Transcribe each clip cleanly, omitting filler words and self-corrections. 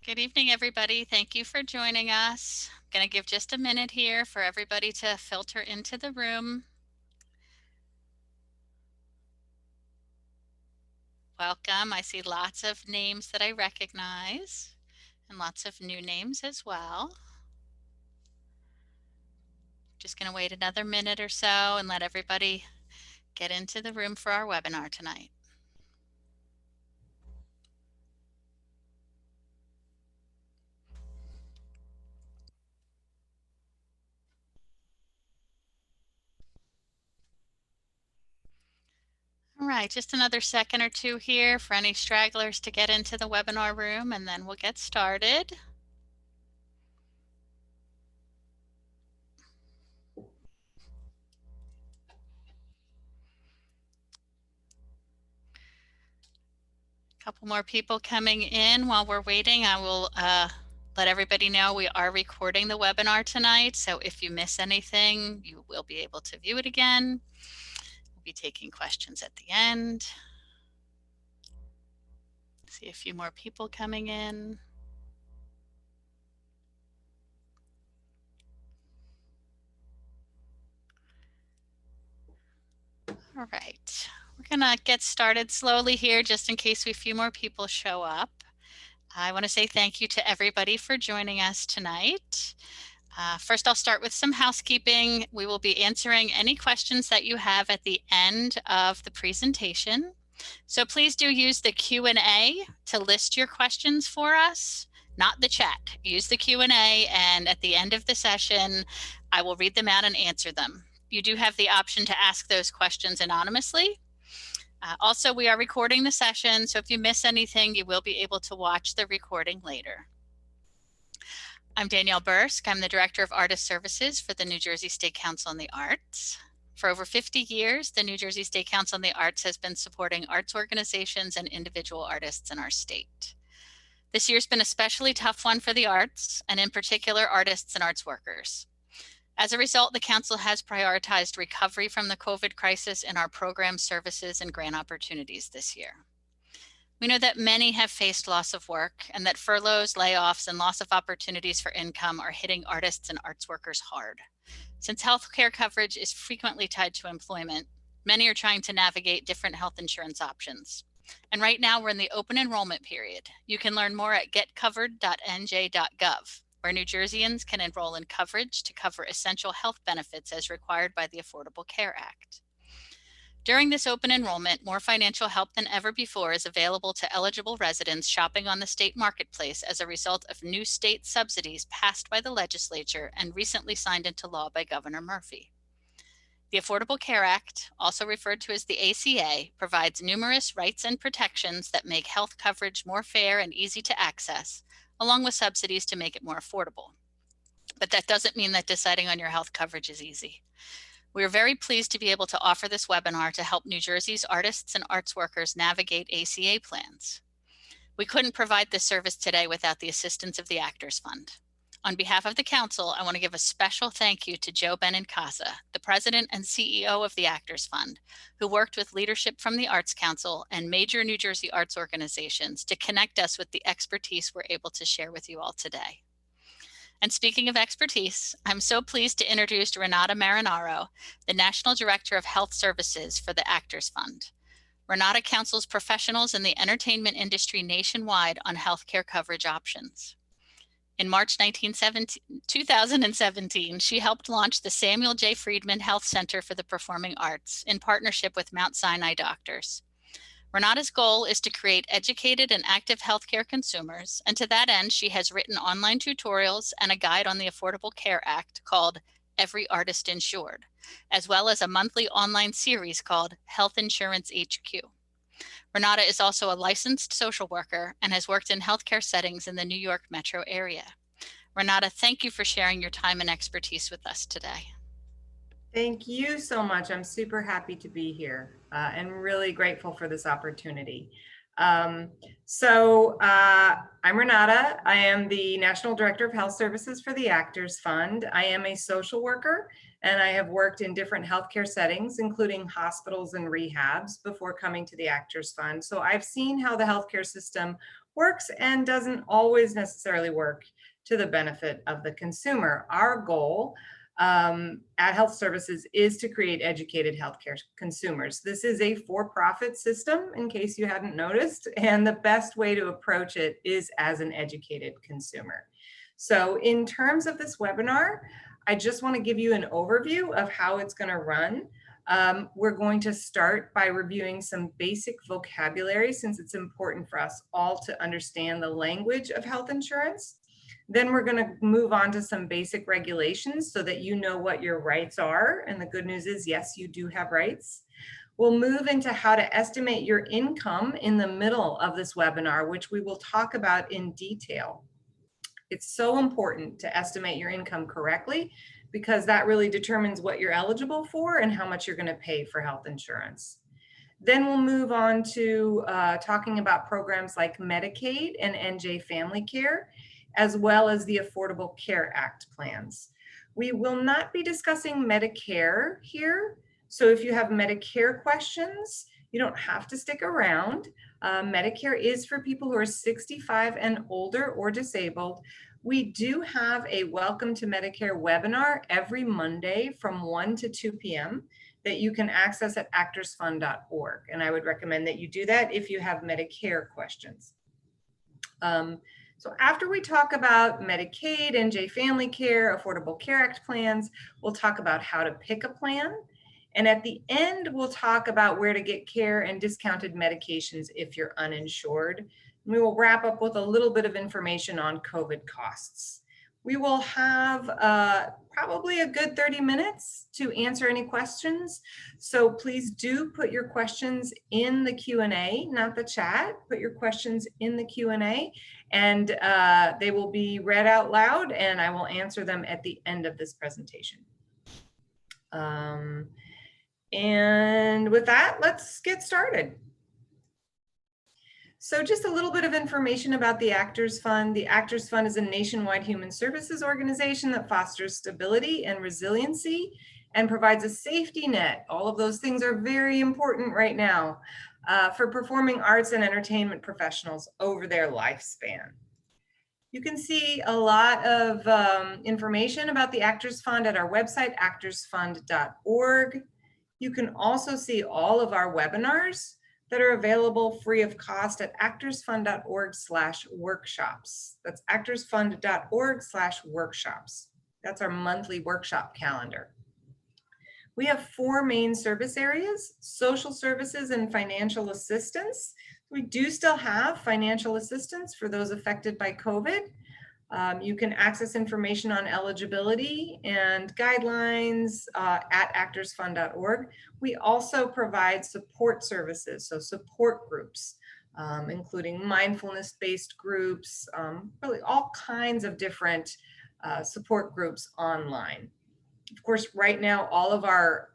Good evening, everybody. Thank you for joining us. I'm going to give just a minute here for everybody to filter into the room. Welcome. I see lots of names that I recognize and lots of new names as well. Just going to wait another minute or so and let everybody get into the room for our webinar tonight. All right, just another second or two here for any stragglers to get into the webinar room, and then we'll get started. A couple more people coming in. While we're waiting, I will let everybody know we are recording the webinar tonight, so if you miss anything, you will be able to view it again. We'll be taking questions at the end. See a few more people coming in. All right, we're gonna get started slowly here just in case a few more people show up. I want to say thank you to everybody for joining us tonight. First, I'll start with some housekeeping. We will be answering any questions that you have at the end of the presentation. So please do use the Q&A to list your questions for us, not the chat. Use the Q&A, and at the end of the session, I will read them out and answer them. You do have the option to ask those questions anonymously. Also, we are recording the session, so if you miss anything, you will be able to watch the recording later. I'm Danielle Bursk. I'm the Director of Artist Services for the New Jersey State Council on the Arts. For over 50 years, the New Jersey State Council on the Arts has been supporting arts organizations and individual artists in our state. This year's been a especially tough one for the arts, and in particular, artists and arts workers. As a result, the Council has prioritized recovery from the COVID crisis in our program services and grant opportunities this year. We know that many have faced loss of work and that furloughs, layoffs, and loss of opportunities for income are hitting artists and arts workers hard. Since healthcare coverage is frequently tied to employment, many are trying to navigate different health insurance options. And right now we're in the open enrollment period. You can learn more at getcovered.nj.gov, where New Jerseyans can enroll in coverage to cover essential health benefits as required by the Affordable Care Act. During this open enrollment, more financial help than ever before is available to eligible residents shopping on the state marketplace as a result of new state subsidies passed by the legislature and recently signed into law by Governor Murphy. The Affordable Care Act, also referred to as the ACA, provides numerous rights and protections that make health coverage more fair and easy to access, along with subsidies to make it more affordable. But that doesn't mean that deciding on your health coverage is easy. We are very pleased to be able to offer this webinar to help New Jersey's artists and arts workers navigate ACA plans. We couldn't provide this service today without the assistance of the Actors Fund. On behalf of the Council, I want to give a special thank you to Joe Benincasa, the President and CEO of the Actors Fund, who worked with leadership from the Arts Council and major New Jersey arts organizations to connect us with the expertise we're able to share with you all today. And speaking of expertise, I'm so pleased to introduce Renata Marinaro, the National Director of Health Services for the Actors Fund. Renata counsels professionals in the entertainment industry nationwide on healthcare coverage options. In March 2017, she helped launch the Samuel J. Friedman Health Center for the Performing Arts in partnership with Mount Sinai Doctors. Renata's goal is to create educated and active healthcare consumers, and to that end, she has written online tutorials and a guide on the Affordable Care Act called Every Artist Insured, as well as a monthly online series called Health Insurance HQ. Renata is also a licensed social worker and has worked in healthcare settings in the New York metro area. Renata, thank you for sharing your time and expertise with us today. Thank you so much. I'm super happy to be here and really grateful for this opportunity. I'm Renata. I am the National Director of Health Services for the Actors Fund. I am a social worker and I have worked in different healthcare settings, including hospitals and rehabs before coming to the Actors Fund. So I've seen how the healthcare system works and doesn't always necessarily work to the benefit of the consumer. Our goal at Health Services is to create educated healthcare consumers. This is a for-profit system, in case you hadn't noticed, and the best way to approach it is as an educated consumer. So in terms of this webinar, I just want to give you an overview of how it's going to run. We're going to start by reviewing some basic vocabulary, since it's important for us all to understand the language of health insurance. Then we're going to move on to some basic regulations so that you know what your rights are. And the good news is, yes, you do have rights. We'll move into how to estimate your income in the middle of this webinar, which we will talk about in detail. It's so important to estimate your income correctly, because that really determines what you're eligible for and how much you're going to pay for health insurance. Then we'll move on to talking about programs like Medicaid and NJ Family Care, as well as the Affordable Care Act plans. We will not be discussing Medicare here. So if you have Medicare questions, you don't have to stick around. Medicare is for people who are 65 and older or disabled. We do have a Welcome to Medicare webinar every Monday from 1 to 2 p.m. that you can access at actorsfund.org. And I would recommend that you do that if you have Medicare questions. So after we talk about Medicaid, NJ Family Care, Affordable Care Act plans, we'll talk about how to pick a plan. And at the end, we'll talk about where to get care and discounted medications if you're uninsured. We will wrap up with a little bit of information on COVID costs. We will have probably a good 30 minutes to answer any questions. So please do put your questions in the Q&A, not the chat. Put your questions in the Q&A, and they will be read out loud, and I will answer them at the end of this presentation. And with that, let's get started. So just a little bit of information about the Actors Fund. The Actors Fund is a nationwide human services organization that fosters stability and resiliency and provides a safety net. All of those things are very important right now for performing arts and entertainment professionals over their lifespan. You can see a lot of information about the Actors Fund at our website, actorsfund.org. You can also see all of our webinars that are available free of cost at actorsfund.org/workshops. That's actorsfund.org/workshops. That's our monthly workshop calendar. We have 4 main service areas: social services and financial assistance. We do still have financial assistance for those affected by COVID. You can access information on eligibility and guidelines at actorsfund.org. We also provide support services, so support groups, including mindfulness-based groups, really all kinds of different support groups online. Of course, right now, all of our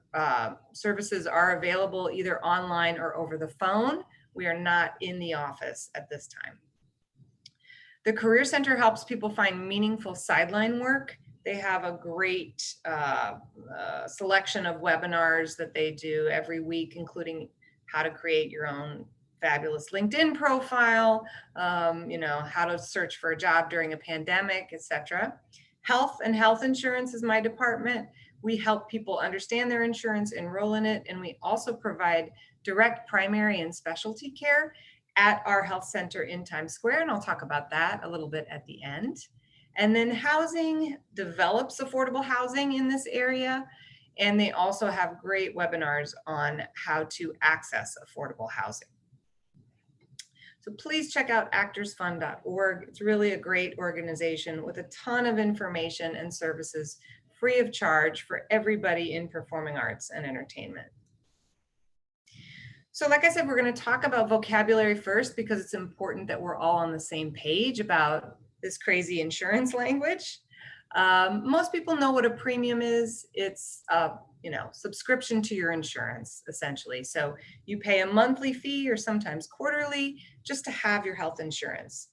services are available either online or over the phone. We are not in the office at this time. The Career Center helps people find meaningful sideline work. They have a great selection of webinars that they do every week, including how to create your own fabulous LinkedIn profile, how to search for a job during a pandemic, etc. Health and health insurance is my department. We help people understand their insurance, enroll in it, and we also provide direct primary and specialty care at our health center in Times Square, and I'll talk about that a little bit at the end. And then housing develops affordable housing in this area, and they also have great webinars on how to access affordable housing. So please check out actorsfund.org. It's really a great organization with a ton of information and services free of charge for everybody in performing arts and entertainment. So like I said, we're going to talk about vocabulary first because it's important that we're all on the same page about this crazy insurance language. Most people know what a premium is. It's subscription to your insurance, essentially. So you pay a monthly fee or sometimes quarterly just to have your health insurance.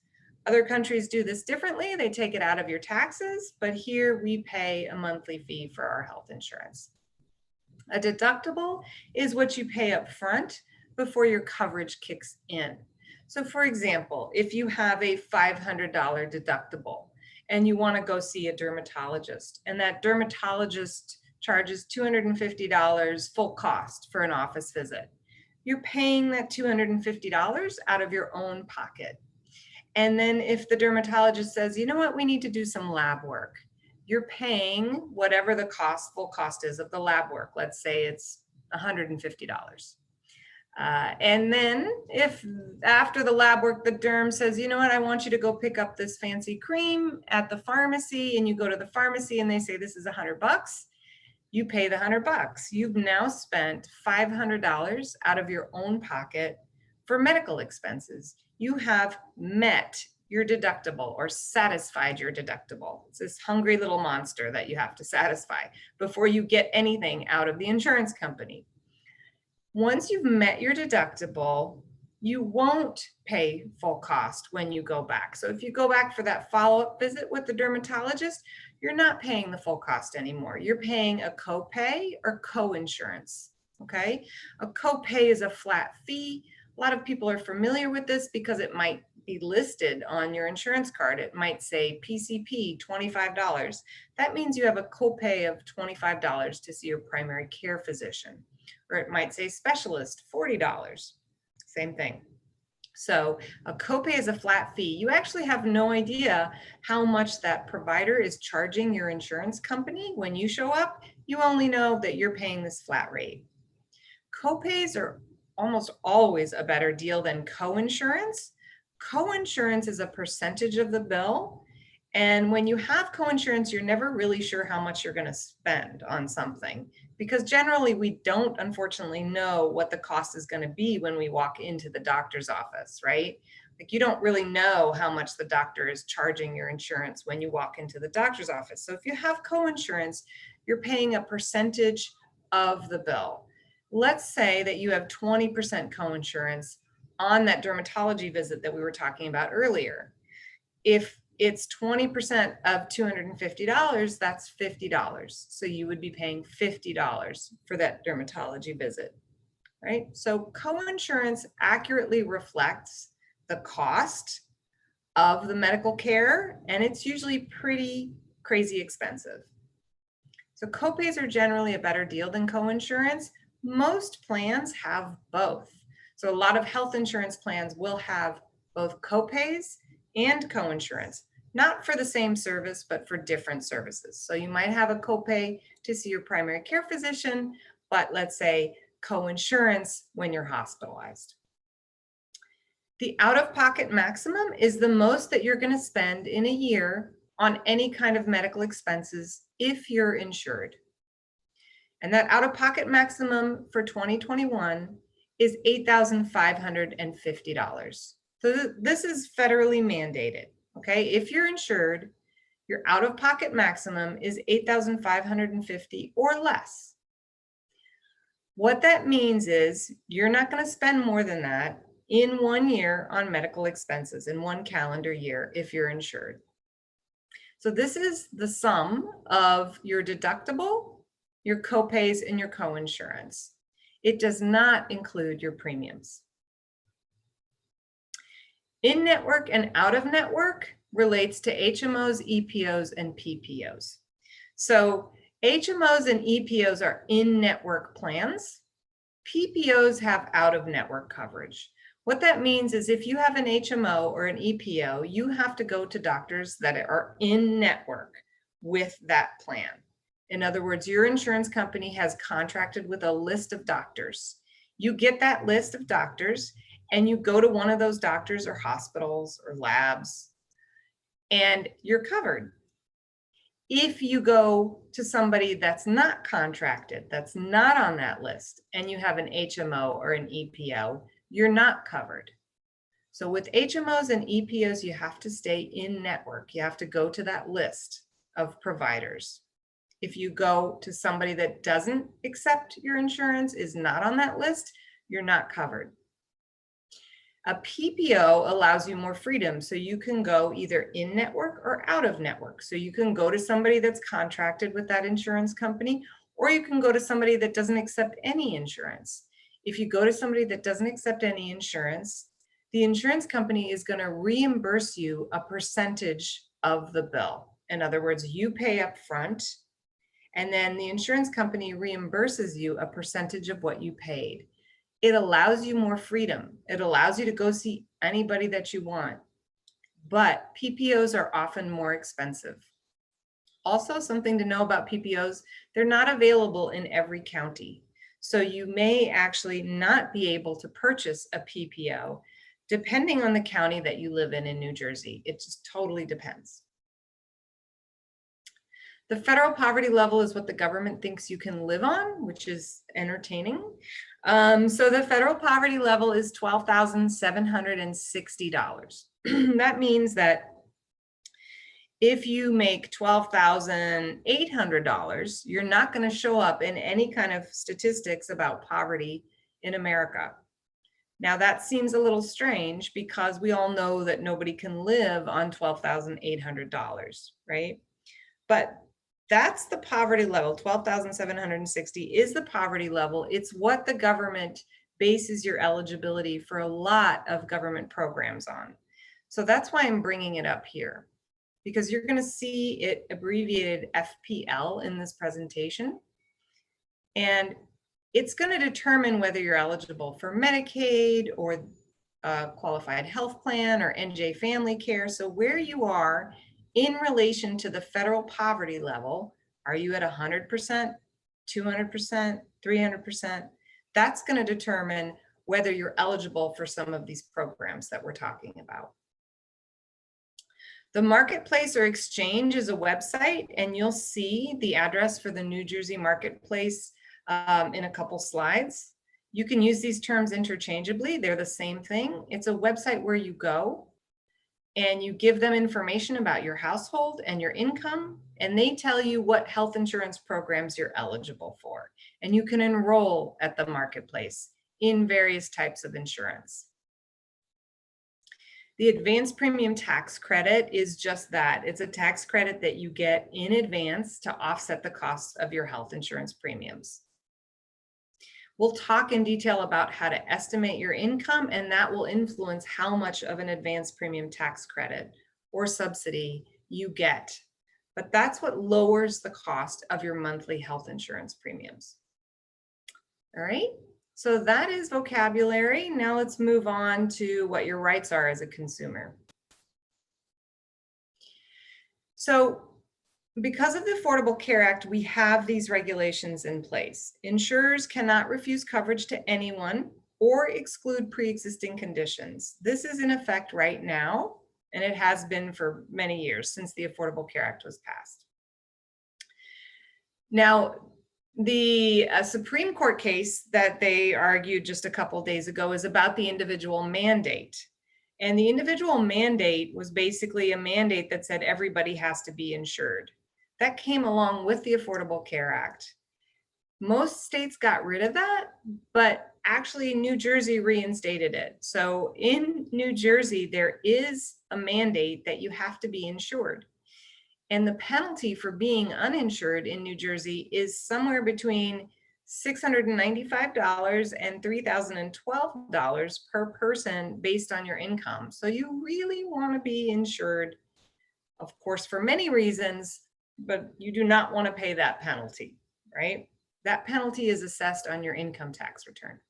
Other countries do this differently. They take it out of your taxes, but here we pay a monthly fee for our health insurance. A deductible is what you pay up front before your coverage kicks in. So for example, if you have a $500 deductible and you want to go see a dermatologist, and that dermatologist charges $250 full cost for an office visit, you're paying that $250 out of your own pocket. And then if the dermatologist says, you know what, we need to do some lab work, you're paying whatever the full cost is of the lab work. Let's say it's $150. And then if after the lab work, the derm says, you know what, I want you to go pick up this fancy cream at the pharmacy, and you go to the pharmacy and they say, this is $100. You pay the $100. You've now spent $500 out of your own pocket for medical expenses. You have met your deductible or satisfied your deductible. It's this hungry little monster that you have to satisfy before you get anything out of the insurance company. Once you've met your deductible, you won't pay full cost when you go back. So if you go back for that follow-up visit with the dermatologist, you're not paying the full cost anymore. You're paying a copay or co-insurance, okay? A copay is a flat fee. A lot of people are familiar with this because it might be listed on your insurance card. It might say PCP, $25. That means you have a copay of $25 to see your primary care physician. Or it might say specialist, $40. Same thing. So a copay is a flat fee. You actually have no idea how much that provider is charging your insurance company when you show up. You only know that you're paying this flat rate. Copays are almost always a better deal than co-insurance. Co-insurance is a percentage of the bill. And when you have co-insurance, you're never really sure how much you're going to spend on something, because generally we don't, unfortunately, know what the cost is going to be when we walk into the doctor's office, right? Like, you don't really know how much the doctor is charging your insurance when you walk into the doctor's office. So if you have co-insurance, you're paying a percentage of the bill. Let's say that you have 20% co-insurance on that dermatology visit that we were talking about earlier. If it's 20% of $250, that's $50. So you would be paying $50 for that dermatology visit, right? So co-insurance accurately reflects the cost of the medical care, and it's usually pretty crazy expensive. So copays are generally a better deal than co-insurance. Most plans have both. So a lot of health insurance plans will have both copays and co-insurance, not for the same service, but for different services. So you might have a copay to see your primary care physician, but let's say co-insurance when you're hospitalized. The out-of-pocket maximum is the most that you're going to spend in a year on any kind of medical expenses if you're insured. And that out-of-pocket maximum for 2021 is $8,550. So this is federally mandated, okay? If you're insured, your out-of-pocket maximum is $8,550 or less. What that means is you're not going to spend more than that in 1 year on medical expenses, in 1 calendar year, if you're insured. So this is the sum of your deductible, your copays, and your co-insurance. It does not include your premiums. In-network and out-of-network relates to HMOs, EPOs, and PPOs. So HMOs and EPOs are in-network plans. PPOs have out-of-network coverage. What that means is if you have an HMO or an EPO, you have to go to doctors that are in-network with that plan. In other words, your insurance company has contracted with a list of doctors. You get that list of doctors and you go to one of those doctors or hospitals or labs and you're covered. If you go to somebody that's not contracted, that's not on that list, and you have an HMO or an EPO, you're not covered. So with HMOs and EPOs, you have to stay in network. You have to go to that list of providers. If you go to somebody that doesn't accept your insurance, is not on that list, you're not covered. A PPO allows you more freedom, so you can go either in network or out of network. So you can go to somebody that's contracted with that insurance company, or you can go to somebody that doesn't accept any insurance. If you go to somebody that doesn't accept any insurance, the insurance company is going to reimburse you a percentage of the bill. In other words, you pay up front, and then the insurance company reimburses you a percentage of what you paid. It allows you more freedom. It allows you to go see anybody that you want. But PPOs are often more expensive. Also, something to know about PPOs, they're not available in every county. So you may actually not be able to purchase a PPO depending on the county that you live in New Jersey. It just totally depends. The federal poverty level is what the government thinks you can live on, which is entertaining. So the federal poverty level is $12,760. That means that if you make $12,800, you're not going to show up in any kind of statistics about poverty in America. Now that seems a little strange because we all know that nobody can live on $12,800, right? But that's the poverty level. 12,760 is the poverty level. It's what the government bases your eligibility for a lot of government programs on. So that's why I'm bringing it up here, because you're going to see it abbreviated FPL in this presentation. And it's going to determine whether you're eligible for Medicaid or qualified health plan or NJ family care. So where you are in relation to the federal poverty level, are you at 100%, 200%, 300%? That's going to determine whether you're eligible for some of these programs that we're talking about. The marketplace or exchange is a website, and you'll see the address for the New Jersey marketplace in a couple slides. You can use these terms interchangeably. They're the same thing. It's a website where you go and you give them information about your household and your income, and they tell you what health insurance programs you're eligible for. And you can enroll at the marketplace in various types of insurance. The advanced premium tax credit is just that. It's a tax credit that you get in advance to offset the cost of your health insurance premiums. We'll talk in detail about how to estimate your income, and that will influence how much of an advanced premium tax credit or subsidy you get. But that's what lowers the cost of your monthly health insurance premiums. All right, so that is vocabulary. Now let's move on to what your rights are as a consumer. So because of the Affordable Care Act, we have these regulations in place. Insurers cannot refuse coverage to anyone or exclude pre-existing conditions. This is in effect right now, and it has been for many years since the Affordable Care Act was passed. Now, the Supreme Court case that they argued just a couple days ago is about the individual mandate. And the individual mandate was basically a mandate that said everybody has to be insured. That came along with the Affordable Care Act. Most states got rid of that, but actually New Jersey reinstated it. So in New Jersey, there is a mandate that you have to be insured. And the penalty for being uninsured in New Jersey is somewhere between $695 and $3,012 per person based on your income. So you really want to be insured, of course, for many reasons, but you do not want to pay that penalty, right? That penalty is assessed on your income tax return.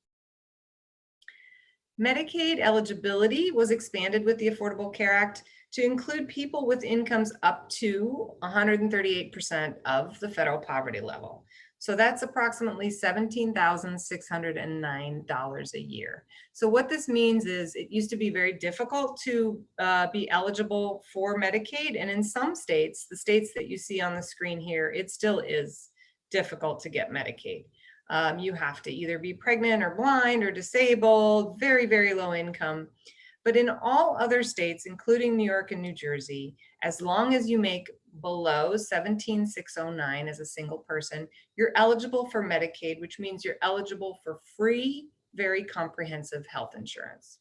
Medicaid eligibility was expanded with the Affordable Care Act to include people with incomes up to 138% of the federal poverty level. So that's approximately $17,609 a year. So what this means is it used to be very difficult to be eligible for Medicaid. And in some states, the states that you see on the screen here, it still is difficult to get Medicaid. You have to either be pregnant or blind or disabled, very, very low income. But in all other states, including New York and New Jersey, as long as you make below 17,609 as a single person, you're eligible for Medicaid, which means you're eligible for free, very comprehensive health insurance.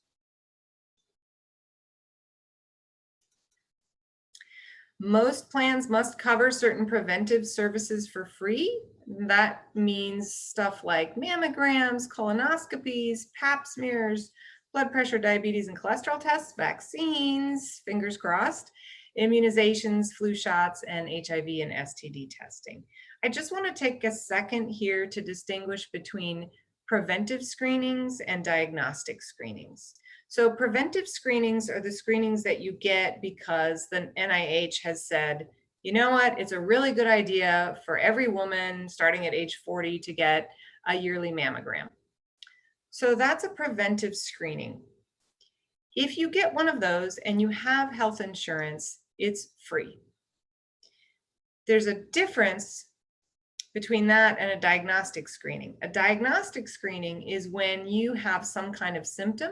Most plans must cover certain preventive services for free. That means stuff like mammograms, colonoscopies, pap smears, blood pressure, diabetes, and cholesterol tests, vaccines, fingers crossed, immunizations, flu shots, and HIV and STD testing. I just want to take a second here to distinguish between preventive screenings and diagnostic screenings. So preventive screenings are the screenings that you get because the NIH has said, you know what, it's a really good idea for every woman starting at age 40 to get a yearly mammogram. So that's a preventive screening. If you get one of those and you have health insurance, it's free. There's a difference between that and a diagnostic screening. A diagnostic screening is when you have some kind of symptom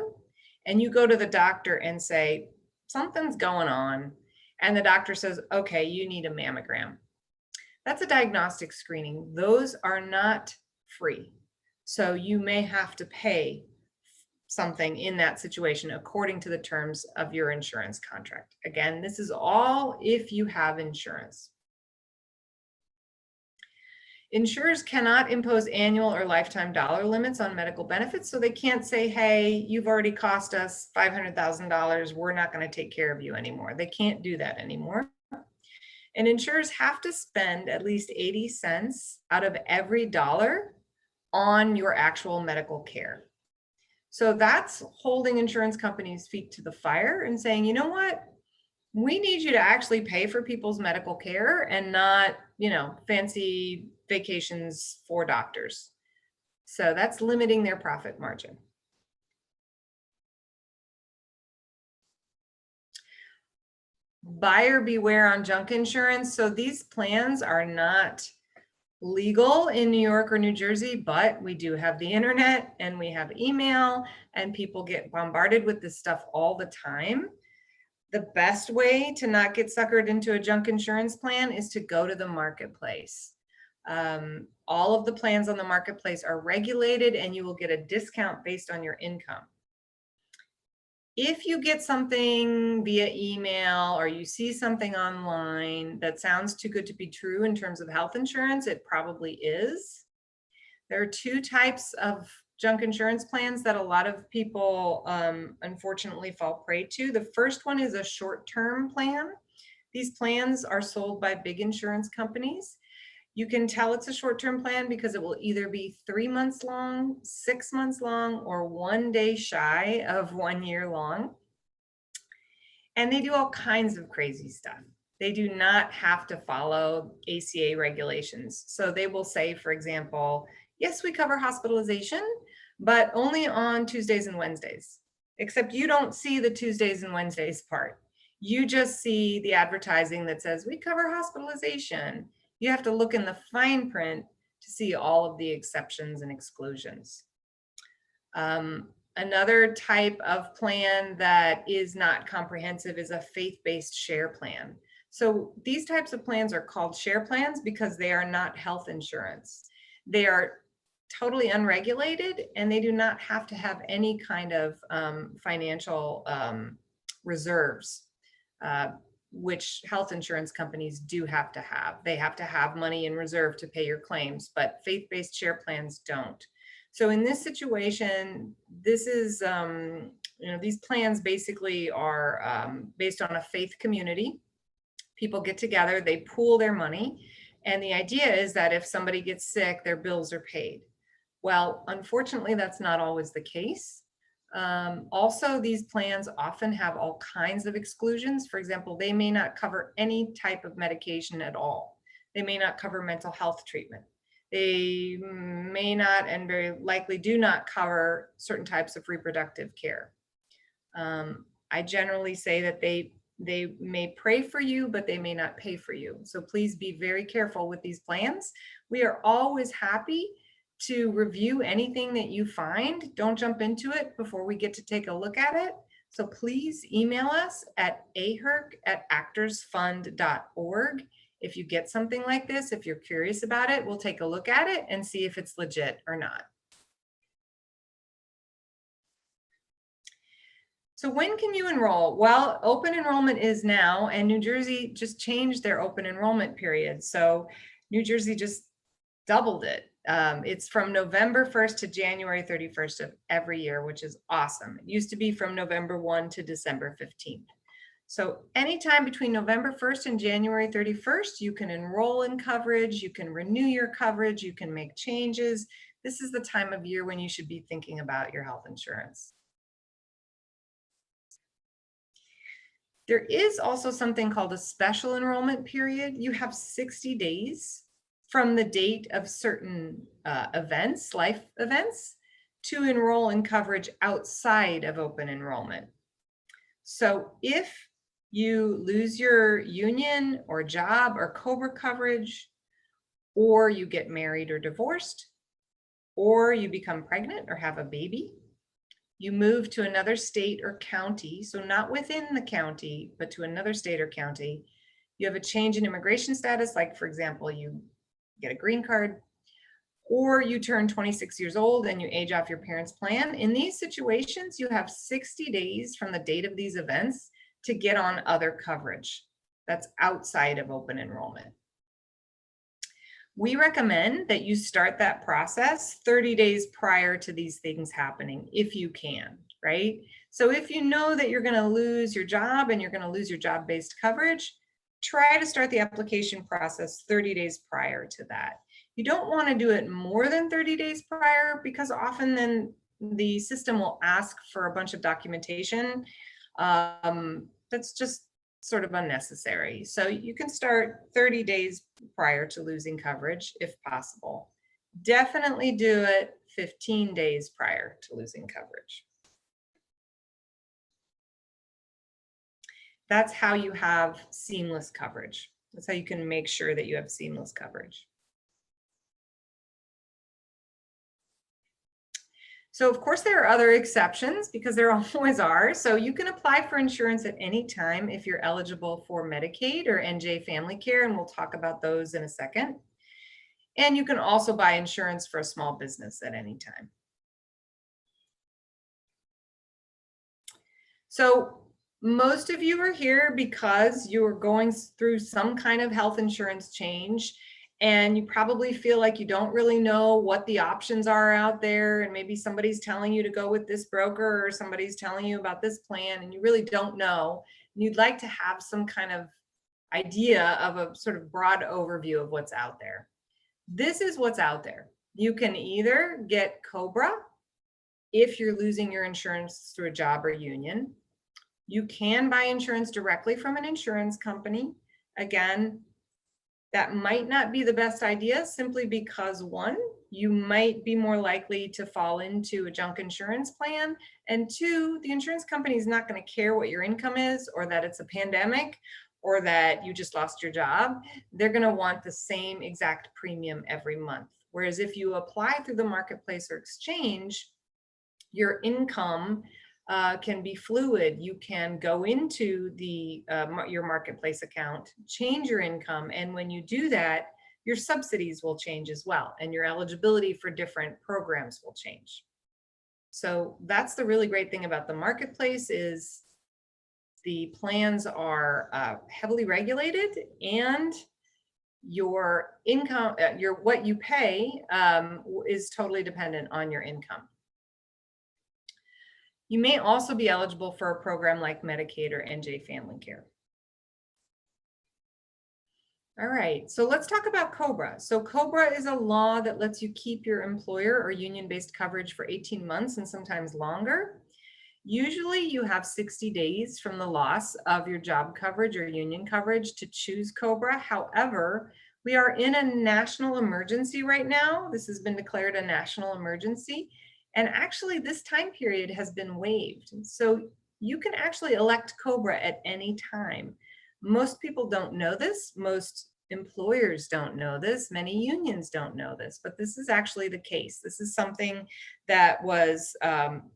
and you go to the doctor and say, something's going on. And the doctor says, okay, you need a mammogram. That's a diagnostic screening. Those are not free. So you may have to pay something in that situation according to the terms of your insurance contract. Again, this is all if you have insurance. Insurers cannot impose annual or lifetime dollar limits on medical benefits, so they can't say, hey, you've already cost us $500,000, we're not going to take care of you anymore. They can't do that anymore. And insurers have to spend at least 80 cents out of every dollar on your actual medical care. So that's holding insurance companies' feet to the fire and saying, you know what? We need you to actually pay for people's medical care and not, fancy vacations for doctors. So that's limiting their profit margin. Buyer beware on junk insurance. So these plans are not legal in New York or New Jersey, but we do have the internet and we have email and people get bombarded with this stuff all the time. The best way to not get suckered into a junk insurance plan is to go to the marketplace. All of the plans on the marketplace are regulated and you will get a discount based on your income. If you get something via email or you see something online that sounds too good to be true in terms of health insurance, it probably is. There are two types of junk insurance plans that a lot of people unfortunately fall prey to. The first one is a short-term plan. These plans are sold by big insurance companies. You can tell it's a short-term plan because it will either be 3 months long, 6 months long, or 1 day shy of 1 year long. And they do all kinds of crazy stuff. They do not have to follow ACA regulations. So they will say, for example, yes, we cover hospitalization, but only on Tuesdays and Wednesdays. Except you don't see the Tuesdays and Wednesdays part. You just see the advertising that says we cover hospitalization. You have to look in the fine print to see all of the exceptions and exclusions. Another type of plan that is not comprehensive is a faith-based share plan. So these types of plans are called share plans because they are not health insurance. They are totally unregulated and they do not have to have any kind of financial reserves, which health insurance companies do have to have. They have to have money in reserve to pay your claims, but faith-based share plans don't. So in this situation, this is, these plans basically are based on a faith community. People get together, they pool their money, and the idea is that if somebody gets sick, their bills are paid. Well, unfortunately, that's not always the case. Also, these plans often have all kinds of exclusions. For example, they may not cover any type of medication at all. They may not cover mental health treatment. They may not, and very likely do not, cover certain types of reproductive care. I generally say that they may pray for you, but they may not pay for you. So please be very careful with these plans. We are always happy to review anything that you find. Don't jump into it before we get to take a look at it. So please email us at aherc@actorsfund.org. If you get something like this, if you're curious about it, we'll take a look at it and see if it's legit or not. So when can you enroll? Well, open enrollment is now, and New Jersey just changed their open enrollment period. So New Jersey just doubled it. It's from November 1st to January 31st of every year, which is awesome. It used to be from November 1 to December 15th. So anytime between November 1st and January 31st, you can enroll in coverage, you can renew your coverage, you can make changes. This is the time of year when you should be thinking about your health insurance. There is also something called a special enrollment period. You have 60 days from the date of certain events, life events, to enroll in coverage outside of open enrollment. So if you lose your union or job or COBRA coverage, or you get married or divorced, or you become pregnant or have a baby, you move to another state or county, so not within the county, but to another state or county, you have a change in immigration status, like for example, you get a green card, or you turn 26 years old and you age off your parents' plan. In these situations, you have 60 days from the date of these events to get on other coverage that's outside of open enrollment. We recommend that you start that process 30 days prior to these things happening, if you can, right? So if you know that you're going to lose your job and you're going to lose your job-based coverage, try to start the application process 30 days prior to that. You don't want to do it more than 30 days prior, because often then the system will ask for a bunch of documentation that's just sort of unnecessary. So you can start 30 days prior to losing coverage if possible. Definitely do it 15 days prior to losing coverage. That's how you have seamless coverage. That's how you can make sure that you have seamless coverage. So of course there are other exceptions, because there always are. So you can apply for insurance at any time if you're eligible for Medicaid or NJ Family Care, and we'll talk about those in a second. And you can also buy insurance for a small business at any time. So most of you are here because you're going through some kind of health insurance change, and you probably feel like you don't really know what the options are out there, and maybe somebody's telling you to go with this broker or somebody's telling you about this plan and you really don't know, and you'd like to have some kind of idea of a sort of broad overview of what's out there. This is what's out there. You can either get COBRA if you're losing your insurance through a job or union. You can buy insurance directly from an insurance company. Again, that might not be the best idea, simply because one, you might be more likely to fall into a junk insurance plan, and two, the insurance company is not going to care what your income is, or that it's a pandemic, or that you just lost your job. They're going to want the same exact premium every month. Whereas if you apply through the marketplace or exchange, your income can be fluid. You can go into the your marketplace account, change your income, and when you do that, your subsidies will change as well, and your eligibility for different programs will change. So that's the really great thing about the marketplace, is the plans are heavily regulated, and your income, what you pay is totally dependent on your income. You may also be eligible for a program like Medicaid or NJ Family Care. All right, so let's talk about COBRA. So COBRA is a law that lets you keep your employer or union-based coverage for 18 months and sometimes longer. Usually you have 60 days from the loss of your job coverage or union coverage to choose COBRA. However, we are in a national emergency right now. This has been declared a national emergency. And actually this time period has been waived. So you can actually elect COBRA at any time. Most people don't know this. Most employers don't know this. Many unions don't know this, but this is actually the case. This is something that was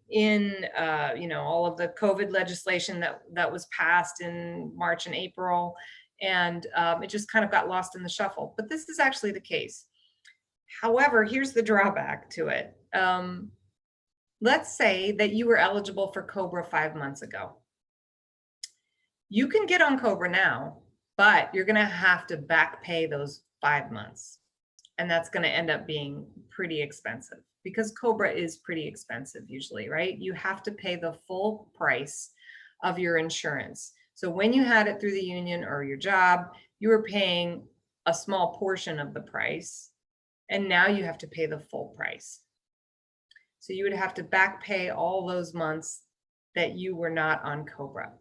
in all of the COVID legislation that was passed in March and April, and it just kind of got lost in the shuffle. But this is actually the case. However, here's the drawback to it. Let's say that you were eligible for COBRA 5 months ago. You can get on COBRA now, but you're going to have to back pay those 5 months. and that's going to end up being pretty expensive because COBRA is pretty expensive usually, right? You have to pay the full price of your insurance. So when you had it through the union or your job, you were paying a small portion of the price, and now you have to pay the full price. So you would have to back pay all those months that you were not on COBRA.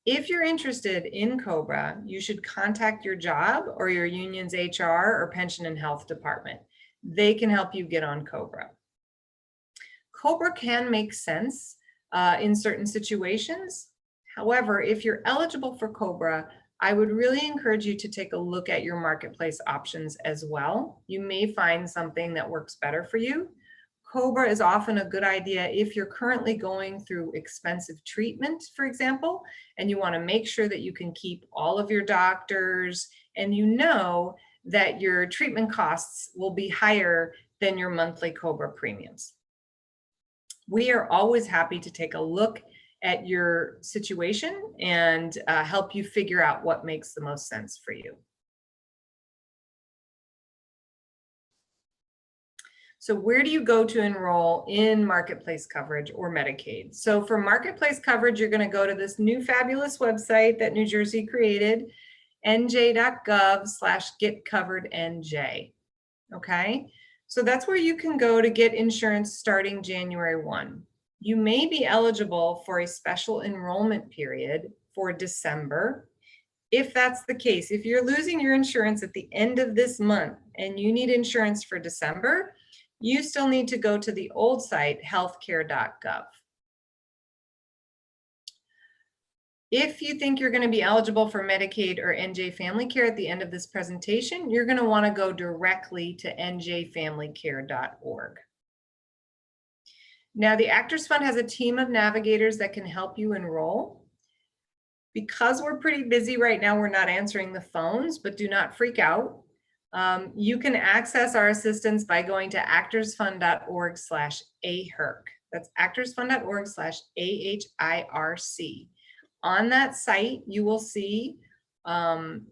If you're interested in COBRA, you should contact your job or your union's HR or pension and health department. They can help you get on COBRA. COBRA can make sense in certain situations. However, if you're eligible for COBRA, I would really encourage you to take a look at your marketplace options as well. You may find something that works better for you. COBRA is often a good idea if you're currently going through expensive treatment, for example, and you want to make sure that you can keep all of your doctors and you know that your treatment costs will be higher than your monthly COBRA premiums. We are always happy to take a look at your situation and help you figure out what makes the most sense for you. So where do you go to enroll in marketplace coverage or Medicaid? So for marketplace coverage, you're going to go to this new fabulous website that New Jersey created, nj.gov/getcoverednj. Okay, so that's where you can go to get insurance starting January 1. You may be eligible for a special enrollment period for December. If that's the case, if you're losing your insurance at the end of this month and you need insurance for December, you still need to go to the old site, healthcare.gov. If you think you're going to be eligible for Medicaid or NJ Family Care at the end of this presentation, you're going to want to go directly to njfamilycare.org. Now, the Actors Fund has a team of navigators that can help you enroll. Because we're pretty busy right now, we're not answering the phones, but do not freak out. You can access our assistance by going to actorsfund.org/AHIRC. That's actorsfund.org/AHIRC. On that site, you will see an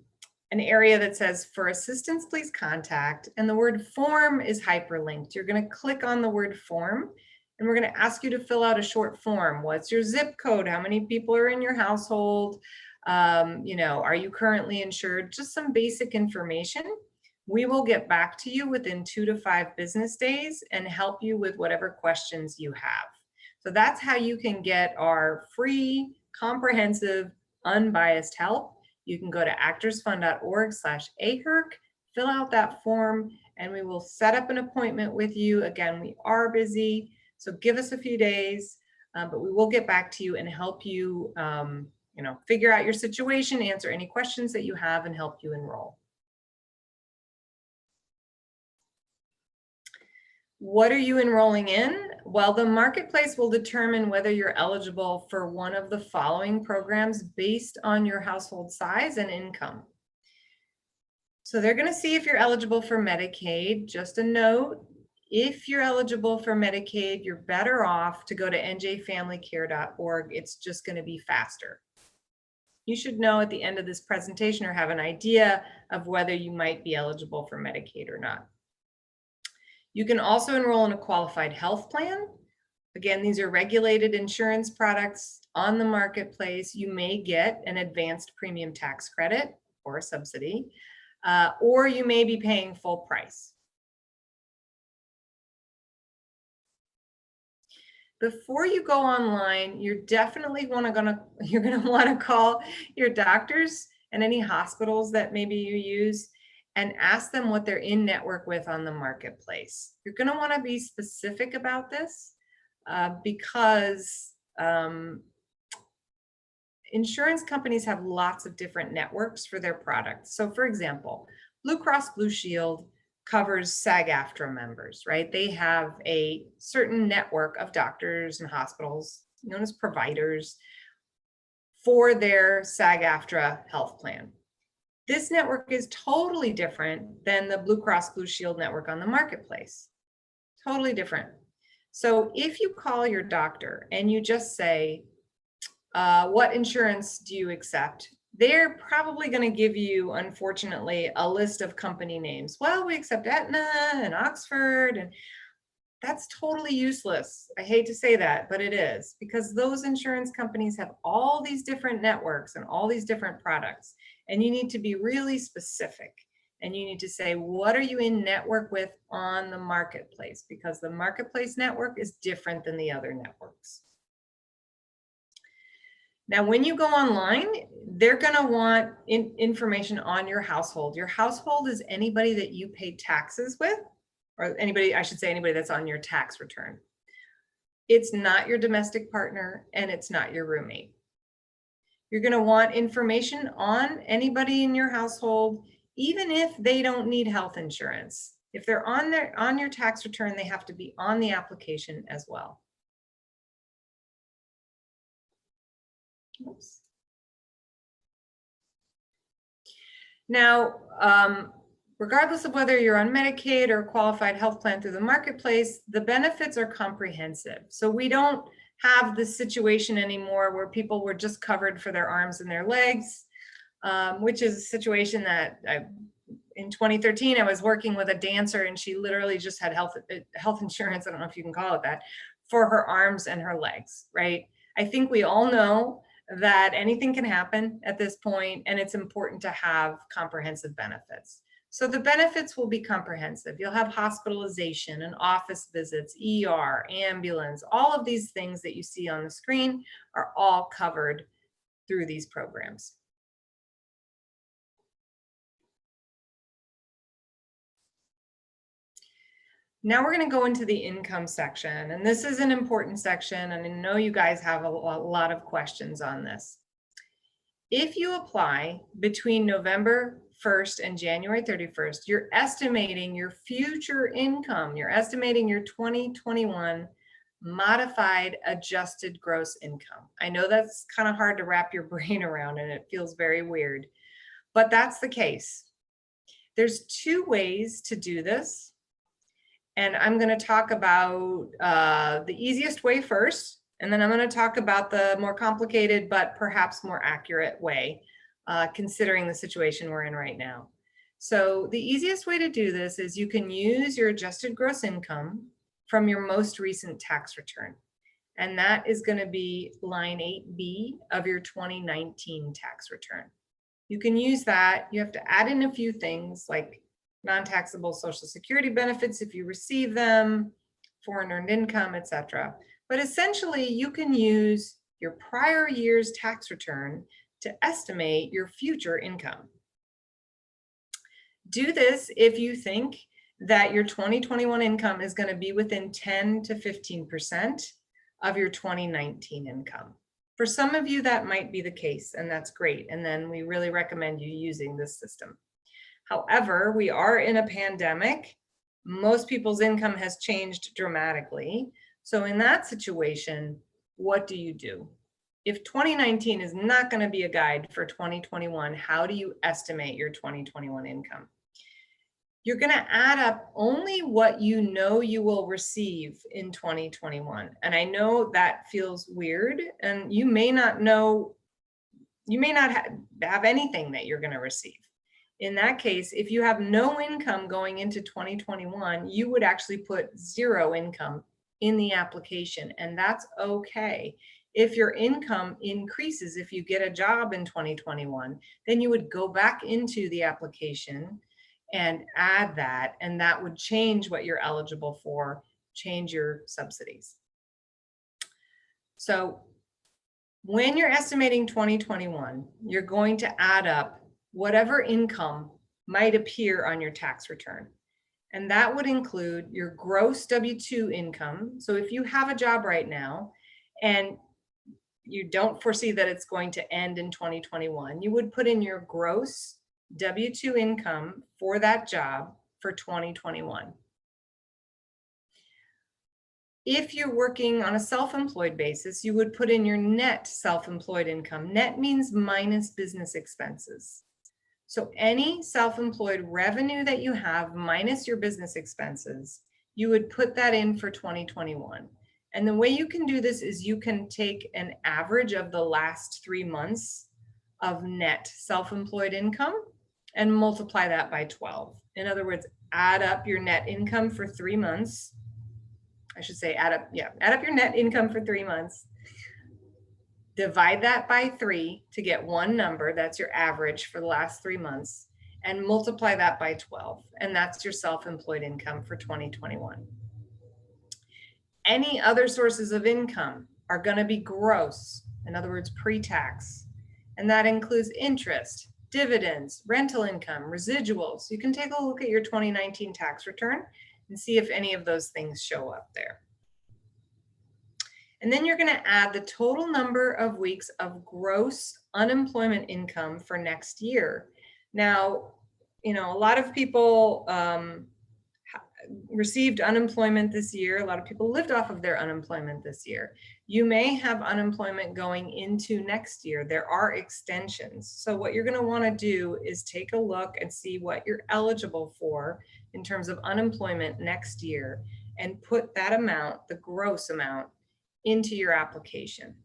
area that says, for assistance, please contact, and the word form is hyperlinked. You're going to click on the word form, and we're going to ask you to fill out a short form. What's your zip code? How many people are in your household? Are you currently insured? Just some basic information. We will get back to you within 2 to 5 business days and help you with whatever questions you have. So that's how you can get our free, comprehensive, unbiased help. You can go to actorsfund.org/AHIRC, fill out that form, and we will set up an appointment with you. Again, we are busy, so give us a few days, but we will get back to you and help you, figure out your situation, answer any questions that you have, and help you enroll. What are you enrolling in? Well, the marketplace will determine whether you're eligible for one of the following programs based on your household size and income. So they're going to see if you're eligible for Medicaid. Just a note, if you're eligible for Medicaid, you're better off to go to njfamilycare.org. It's just going to be faster. You should know at the end of this presentation or have an idea of whether you might be eligible for Medicaid or not. You can also enroll in a qualified health plan. Again, these are regulated insurance products on the marketplace. You may get an advanced premium tax credit or a subsidy, or you may be paying full price. Before you go online, you're definitely gonna want to call your doctors and any hospitals that maybe you use and ask them what they're in network with on the marketplace. You're going to want to be specific about this because insurance companies have lots of different networks for their products. So for example, Blue Cross Blue Shield covers SAG-AFTRA members, right? They have a certain network of doctors and hospitals known as providers for their SAG-AFTRA health plan. This network is totally different than the Blue Cross Blue Shield network on the marketplace. Totally different. So if you call your doctor and you just say, what insurance do you accept? they're probably going to give you, unfortunately, a list of company names. Well, we accept Aetna and Oxford, and that's totally useless. I hate to say that, but it is, because those insurance companies have all these different networks and all these different products, and you need to be really specific. And you need to say, what are you in network with on the marketplace? Because the marketplace network is different than the other networks. Now, when you go online, they're going to want information on your household. Your household is anybody that you pay taxes with, or anybody, I should say, anybody that's on your tax return. It's not your domestic partner, and it's not your roommate. You're going to want information on anybody in your household, even if they don't need health insurance. If they're on your tax return, they have to be on the application as well. Oops. Now, regardless of whether you're on Medicaid or a qualified health plan through the marketplace, the benefits are comprehensive. So we don't have this situation anymore where people were just covered for their arms and their legs, which is a situation that in 2013, I was working with a dancer, and she literally just had health insurance, I don't know if you can call it that, for her arms and her legs, right? I think we all know that anything can happen at this point, and it's important to have comprehensive benefits. So the benefits will be comprehensive. You'll have hospitalization and office visits, ER, ambulance, all of these things that you see on the screen are all covered through these programs. Now we're going to go into the income section, and this is an important section, and I know you guys have a lot of questions on this. If you apply between November 1st and January 31st, you're estimating your future income. You're estimating your 2021 modified adjusted gross income. I know that's kind of hard to wrap your brain around, and it feels very weird, but that's the case. There's two ways to do this. And I'm going to talk about the easiest way first, and then I'm going to talk about the more complicated but perhaps more accurate way, considering the situation we're in right now. So the easiest way to do this is you can use your adjusted gross income from your most recent tax return. And that is going to be line 8B of your 2019 tax return. You can use that. You have to add in a few things like non-taxable Social Security benefits if you receive them, foreign earned income, etc. But essentially, you can use your prior year's tax return to estimate your future income. Do this if you think that your 2021 income is going to be within 10 to 15% of your 2019 income. For some of you, that might be the case, and that's great. And then we really recommend you using this system. However, we are in a pandemic. Most people's income has changed dramatically. So in that situation, what do you do? If 2019 is not going to be a guide for 2021, how do you estimate your 2021 income? You're going to add up only what you know you will receive in 2021. And I know that feels weird, and you may not know, you may not have anything that you're going to receive. In that case, if you have no income going into 2021, you would actually put 0 income in the application, and that's okay. If your income increases, if you get a job in 2021, then you would go back into the application and add that, and that would change what you're eligible for, change your subsidies. So when you're estimating 2021, you're going to add up whatever income might appear on your tax return. And that would include your gross W-2 income. So if you have a job right now and you don't foresee that it's going to end in 2021, you would put in your gross W-2 income for that job for 2021. If you're working on a self-employed basis, you would put in your net self-employed income. Net means minus business expenses. So any self-employed revenue that you have minus your business expenses, you would put that in for 2021. And the way you can do this is you can take an average of the last 3 months of net self-employed income and multiply that by 12. In other words, add up your net income for 3 months. I should say add up your net income for 3 months. Divide that by 3 to get one number, that's your average for the last 3 months, and multiply that by 12, and that's your self-employed income for 2021. Any other sources of income are going to be gross, in other words, pre-tax, and that includes interest, dividends, rental income, residuals. You can take a look at your 2019 tax return and see if any of those things show up there. And then you're going to add the total number of weeks of gross unemployment income for next year. Now, a lot of people received unemployment this year. A lot of people lived off of their unemployment this year. You may have unemployment going into next year. There are extensions. So what you're going to want to do is take a look and see what you're eligible for in terms of unemployment next year and put that amount, the gross amount, into your application.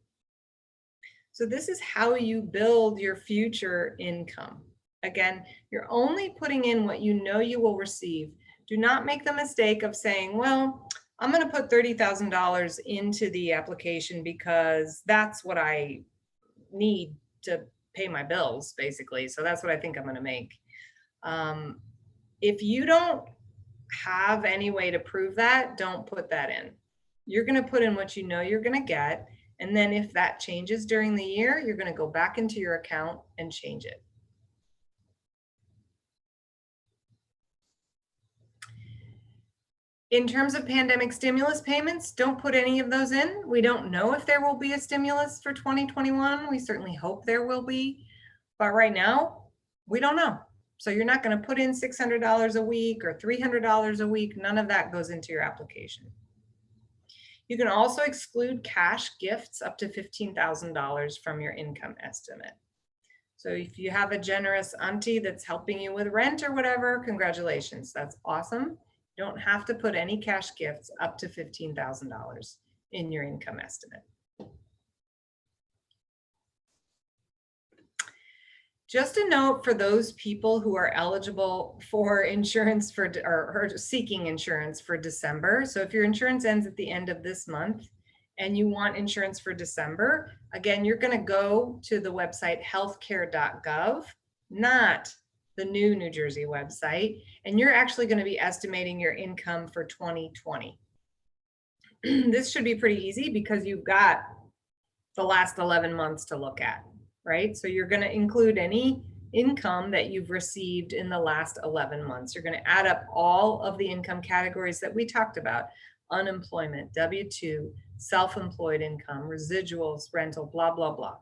So this is how you build your future income. Again, you're only putting in what you know you will receive. Do not make the mistake of saying, well, I'm going to put $30,000 into the application because that's what I need to pay my bills, basically. So that's what I think I'm going to make. If you don't have any way to prove that, don't put that in. You're going to put in what you know you're going to get. And then if that changes during the year, you're going to go back into your account and change it. In terms of pandemic stimulus payments, don't put any of those in. We don't know if there will be a stimulus for 2021. We certainly hope there will be. But right now, we don't know. So you're not going to put in $600 a week or $300 a week. None of that goes into your application. You can also exclude cash gifts up to $15,000 from your income estimate. So if you have a generous auntie that's helping you with rent or whatever, congratulations, that's awesome. You don't have to put any cash gifts up to $15,000 in your income estimate. Just a note for those people who are eligible for insurance for or seeking insurance for December. So if your insurance ends at the end of this month and you want insurance for December, again, you're going to go to the website healthcare.gov, not the new New Jersey website, and you're actually going to be estimating your income for 2020. This should be pretty easy because you've got the last 11 months to look at, right? So you're going to include any income that you've received in the last 11 months. You're going to add up all of the income categories that we talked about: unemployment, W-2, self-employed income, residuals, rental, blah, blah, blah.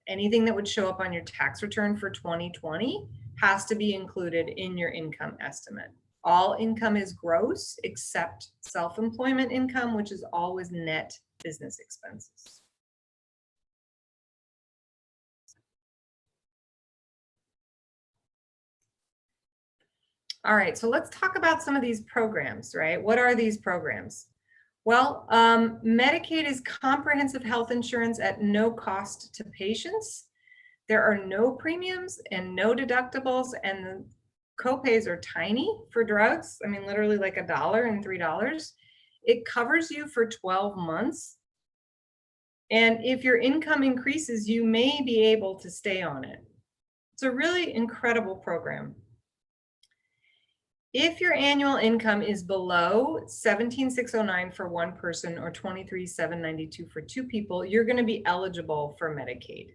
Anything that would show up on your tax return for 2020 has to be included in your income estimate. All income is gross except self-employment income, which is always net business expenses. All right, so let's talk about some of these programs, right? What are these programs? Well, Medicaid is comprehensive health insurance at no cost to patients. There are no premiums and no deductibles, and the copays are tiny for drugs. I mean, literally like $1 and $3. It covers you for 12 months. And if your income increases, you may be able to stay on it. It's a really incredible program. If your annual income is below $17,609 for one person or $23,792 for two people, you're going to be eligible for Medicaid.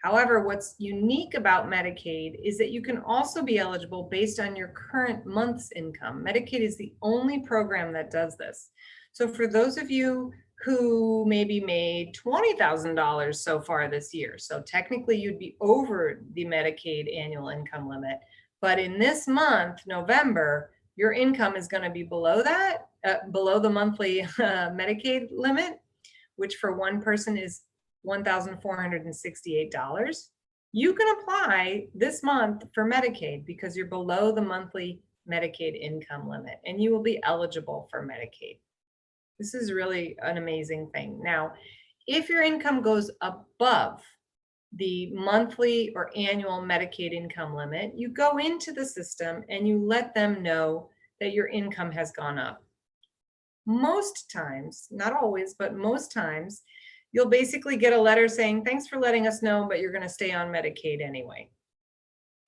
However, what's unique about Medicaid is that you can also be eligible based on your current month's income. Medicaid is the only program that does this. So for those of you who maybe made $20,000 so far this year, so technically you'd be over the Medicaid annual income limit, but in this month, November, your income is going to be below that, below the monthly Medicaid limit, which for one person is $1,468. You can apply this month for Medicaid because you're below the monthly Medicaid income limit, and you will be eligible for Medicaid. This is really an amazing thing. Now, if your income goes above the monthly or annual Medicaid income limit, you go into the system and you let them know that your income has gone up. Most times, not always, but most times, you'll basically get a letter saying, thanks for letting us know, but you're going to stay on Medicaid anyway,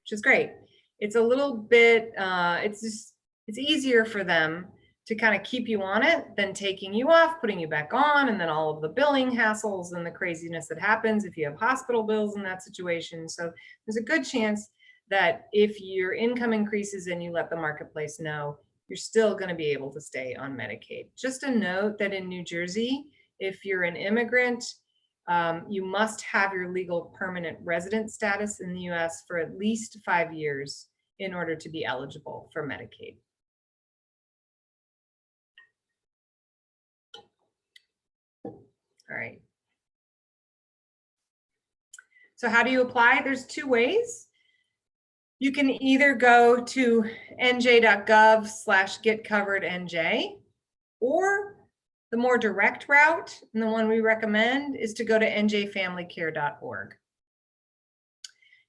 which is great. It's a little bit, it's easier for them to kind of keep you on it than taking you off, putting you back on, and then all of the billing hassles and the craziness that happens if you have hospital bills in that situation. So there's a good chance that if your income increases and you let the marketplace know, you're still going to be able to stay on Medicaid. Just a note that in New Jersey, if you're an immigrant, you must have your legal permanent resident status in the US for at least 5 years in order to be eligible for Medicaid. All right. So how do you apply? There's two ways. You can either go to nj.gov/getcoverednj, or the more direct route, and the one we recommend, is to go to njfamilycare.org.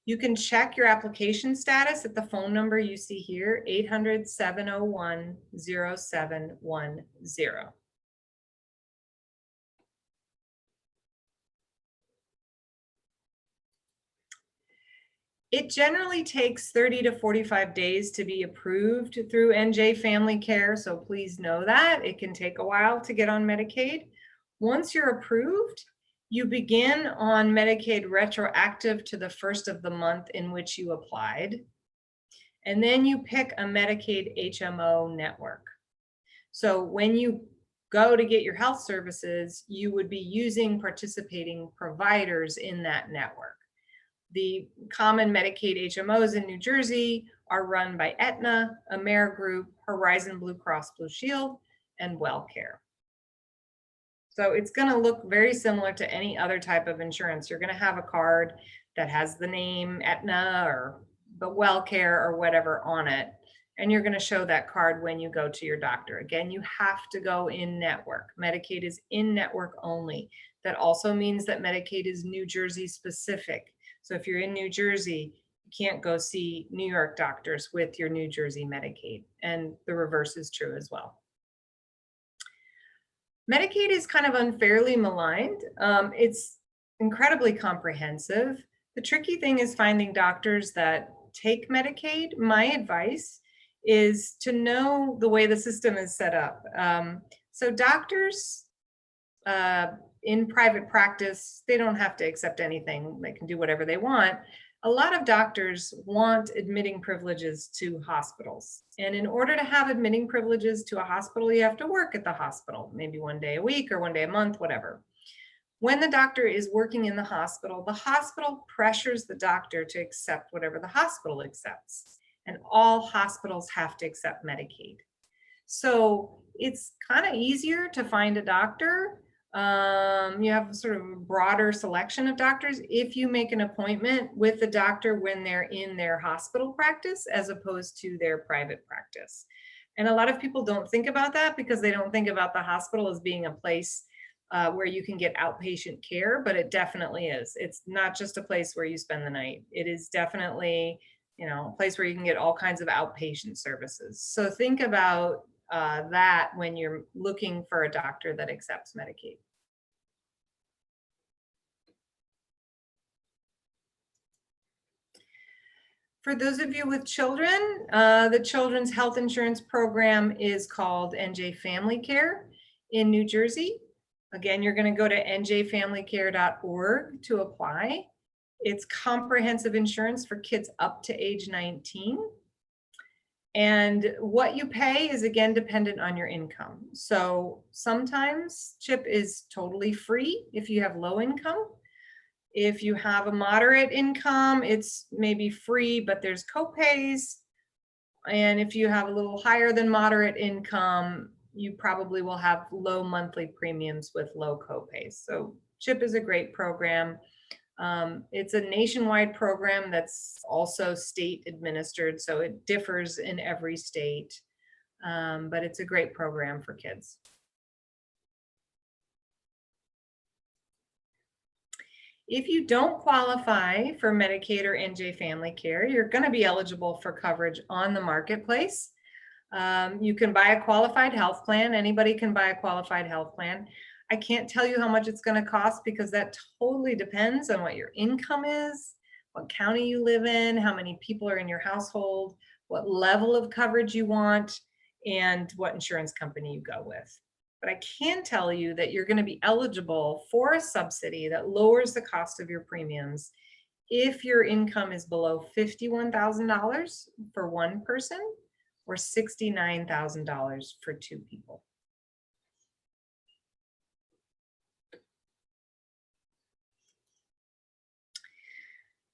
You can check your application status at the phone number you see here, 800-701-0710. It generally takes 30 to 45 days to be approved through NJ Family Care, so please know that. It can take a while to get on Medicaid. Once you're approved, you begin on Medicaid retroactive to the first of the month in which you applied. And then you pick a Medicaid HMO network. So when you go to get your health services, you would be using participating providers in that network. The common Medicaid HMOs in New Jersey are run by Aetna, Amerigroup, Horizon Blue Cross Blue Shield, and WellCare. So it's going to look very similar to any other type of insurance. You're going to have a card that has the name Aetna or the WellCare or whatever on it, and you're going to show that card when you go to your doctor. Again, you have to go in network. Medicaid is in network only. That also means that Medicaid is New Jersey specific. So if you're in New Jersey, you can't go see New York doctors with your New Jersey Medicaid, and the reverse is true as well. Medicaid is kind of unfairly maligned. It's incredibly comprehensive. The tricky thing is finding doctors that take Medicaid. My advice is to know the way the system is set up. So doctors in private practice, they don't have to accept anything. They can do whatever they want. A lot of doctors want admitting privileges to hospitals. And in order to have admitting privileges to a hospital, you have to work at the hospital, maybe 1 day a week or 1 day a month, whatever. When the doctor is working in the hospital pressures the doctor to accept whatever the hospital accepts. And all hospitals have to accept Medicaid. So it's kind of easier to find a doctor. You have sort of a broader selection of doctors if you make an appointment with the doctor when they're in their hospital practice as opposed to their private practice. And a lot of people don't think about that because they don't think about the hospital as being a place where you can get outpatient care, but it definitely is. It's not just a place where you spend the night. It is definitely, a place where you can get all kinds of outpatient services. So think about that when you're looking for a doctor that accepts Medicaid. For those of you with children, the Children's Health Insurance Program is called NJ Family Care in New Jersey. Again, you're going to go to njfamilycare.org to apply. It's comprehensive insurance for kids up to age 19. And what you pay is, again, dependent on your income. So sometimes CHIP is totally free if you have low income. If you have a moderate income, it's maybe free, but there's copays. And if you have a little higher than moderate income, you probably will have low monthly premiums with low copays. So CHIP is a great program. It's a nationwide program that's also state administered, so it differs in every state, but it's a great program for kids. If you don't qualify for Medicaid or NJ Family Care, you're going to be eligible for coverage on the marketplace. You can buy a qualified health plan. Anybody can buy a qualified health plan. I can't tell you how much it's going to cost because that totally depends on what your income is, what county you live in, how many people are in your household, what level of coverage you want, and what insurance company you go with. But I can tell you that you're going to be eligible for a subsidy that lowers the cost of your premiums if your income is below $51,000 for one person or $69,000 for two people.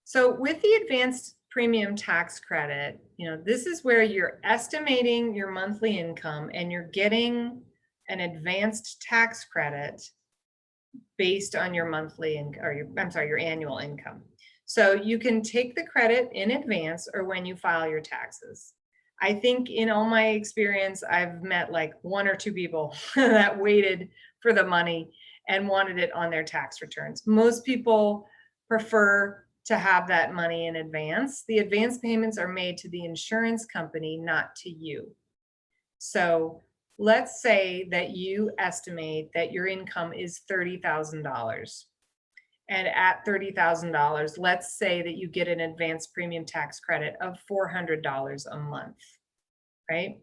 So with the advanced premium tax credit, this is where you're estimating your monthly income and you're getting an advanced tax credit based on your monthly your annual income. So you can take the credit in advance or when you file your taxes. I think in all my experience, I've met like one or two people that waited for the money and wanted it on their tax returns. Most people prefer to have that money in advance. The advance payments are made to the insurance company, not to you. So let's say that you estimate that your income is $30,000. And at $30,000, let's say that you get an advanced premium tax credit of $400 a month, right?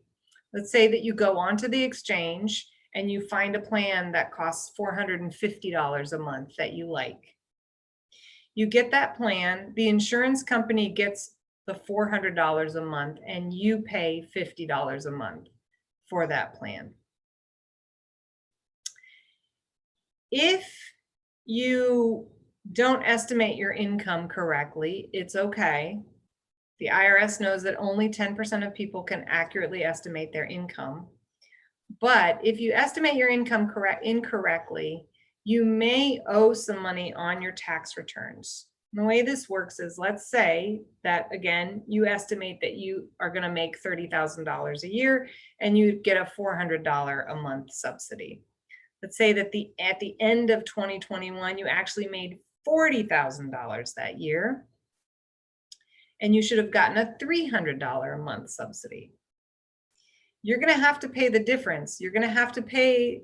Let's say that you go onto the exchange and you find a plan that costs $450 a month that you like. You get that plan, the insurance company gets the $400 a month and you pay $50 a month for that plan. If you don't estimate your income correctly, it's okay. The IRS knows that only 10% of people can accurately estimate their income. But if you estimate your income incorrectly, you may owe some money on your tax returns. And the way this works is, let's say that, again, you estimate that you are going to make $30,000 a year and you get a $400 a month subsidy. Let's say that at the end of 2021, you actually made $40,000 that year, and you should have gotten a $300 a month subsidy. You're going to have to pay the difference. You're going to have to pay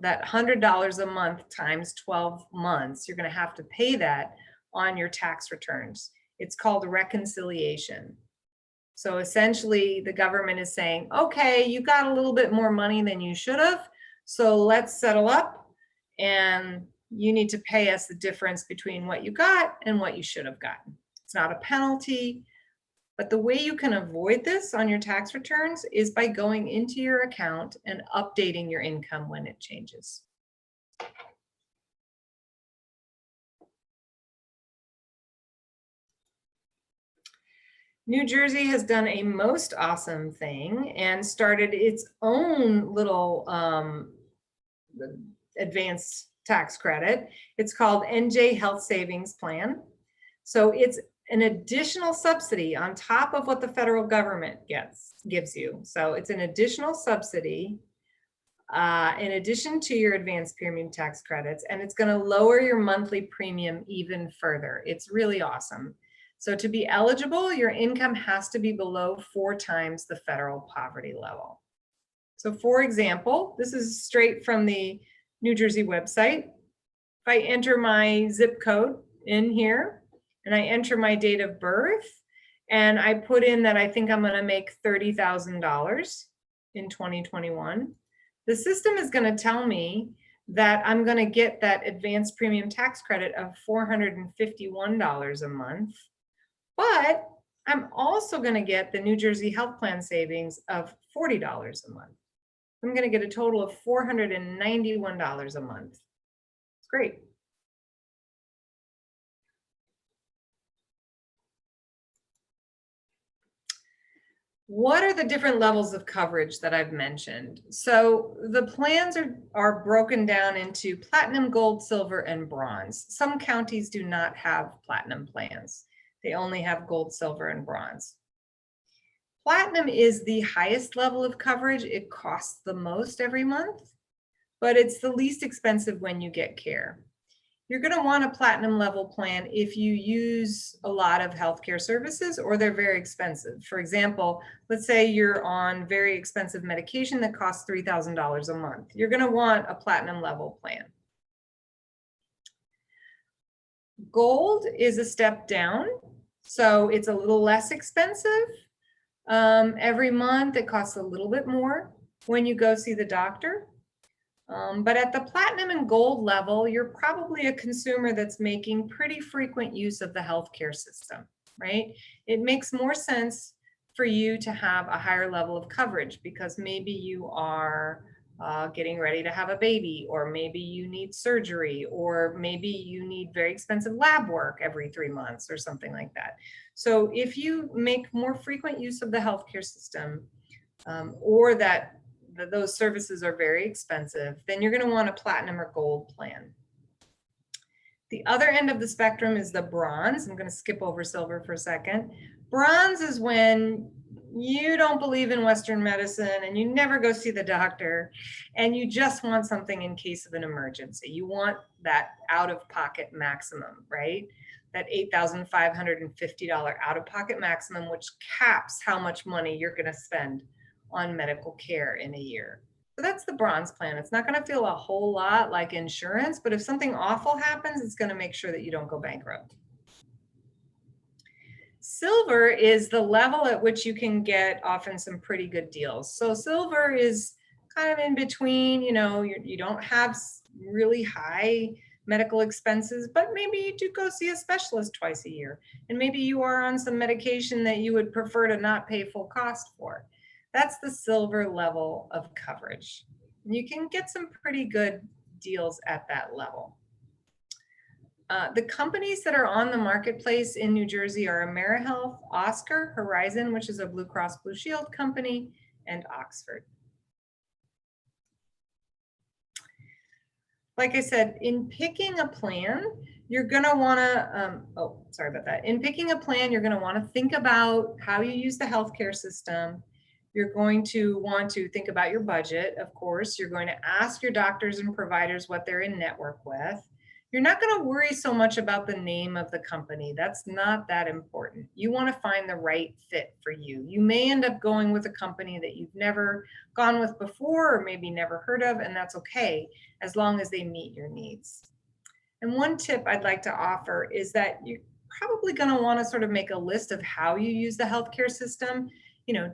that $100 a month times 12 months. You're going to have to pay that on your tax returns. It's called reconciliation. So essentially, the government is saying, okay, you got a little bit more money than you should have, so let's settle up, and you need to pay us the difference between what you got and what you should have gotten. It's not a penalty, but the way you can avoid this on your tax returns is by going into your account and updating your income when it changes. New Jersey has done a most awesome thing and started its own little advanced tax credit. It's called NJ Health Savings Plan. So it's an additional subsidy on top of what the federal government gives you. So it's an additional subsidy in addition to your advanced premium tax credits, and it's going to lower your monthly premium even further. It's really awesome. So to be eligible, your income has to be below 4 times the federal poverty level. So for example, this is straight from the New Jersey website. If I enter my zip code in here and I enter my date of birth and I put in that I think I'm going to make $30,000 in 2021, the system is going to tell me that I'm going to get that advanced premium tax credit of $451 a month. But I'm also going to get the New Jersey Health Plan savings of $40 a month. I'm going to get a total of $491 a month. It's great. What are the different levels of coverage that I've mentioned? So the plans are broken down into platinum, gold, silver, and bronze. Some counties do not have platinum plans. They only have gold, silver, and bronze. Platinum is the highest level of coverage. It costs the most every month, but it's the least expensive when you get care. You're going to want a platinum level plan if you use a lot of healthcare services or they're very expensive. For example, let's say you're on very expensive medication that costs $3,000 a month. You're going to want a platinum level plan. Gold is a step down, so it's a little less expensive. Every month it costs a little bit more when you go see the doctor. But at the platinum and gold level, you're probably a consumer that's making pretty frequent use of the healthcare system, right? It makes more sense for you to have a higher level of coverage because maybe you are getting ready to have a baby, or maybe you need surgery, or maybe you need very expensive lab work every 3 months or something like that. So if you make more frequent use of the healthcare system, or that those services are very expensive, then you're going to want a platinum or gold plan. The other end of the spectrum is the bronze. I'm going to skip over silver for a second. Bronze is when you don't believe in Western medicine and you never go see the doctor and you just want something in case of an emergency. You want that out-of-pocket maximum, right? That $8,550 out-of-pocket maximum, which caps how much money you're going to spend on medical care in a year. So that's the bronze plan. It's not going to feel a whole lot like insurance, but if something awful happens, it's going to make sure that you don't go bankrupt. Silver is the level at which you can get often some pretty good deals. So silver is kind of in between, you don't have really high medical expenses, but maybe you do go see a specialist twice a year. And maybe you are on some medication that you would prefer to not pay full cost for. That's the silver level of coverage. You can get some pretty good deals at that level. The companies that are on the marketplace in New Jersey are AmeriHealth, Oscar, Horizon, which is a Blue Cross Blue Shield company, and Oxford. Like I said, in picking a plan, you're going to want to, In picking a plan, you're going to want to think about how you use the healthcare system. You're going to want to think about your budget, of course. You're going to ask your doctors and providers what they're in network with. You're not going to worry so much about the name of the company. That's not that important. You want to find the right fit for you. You may end up going with a company that you've never gone with before or maybe never heard of, and that's okay, as long as they meet your needs. And one tip I'd like to offer is that you're probably going to want to sort of make a list of how you use the healthcare system.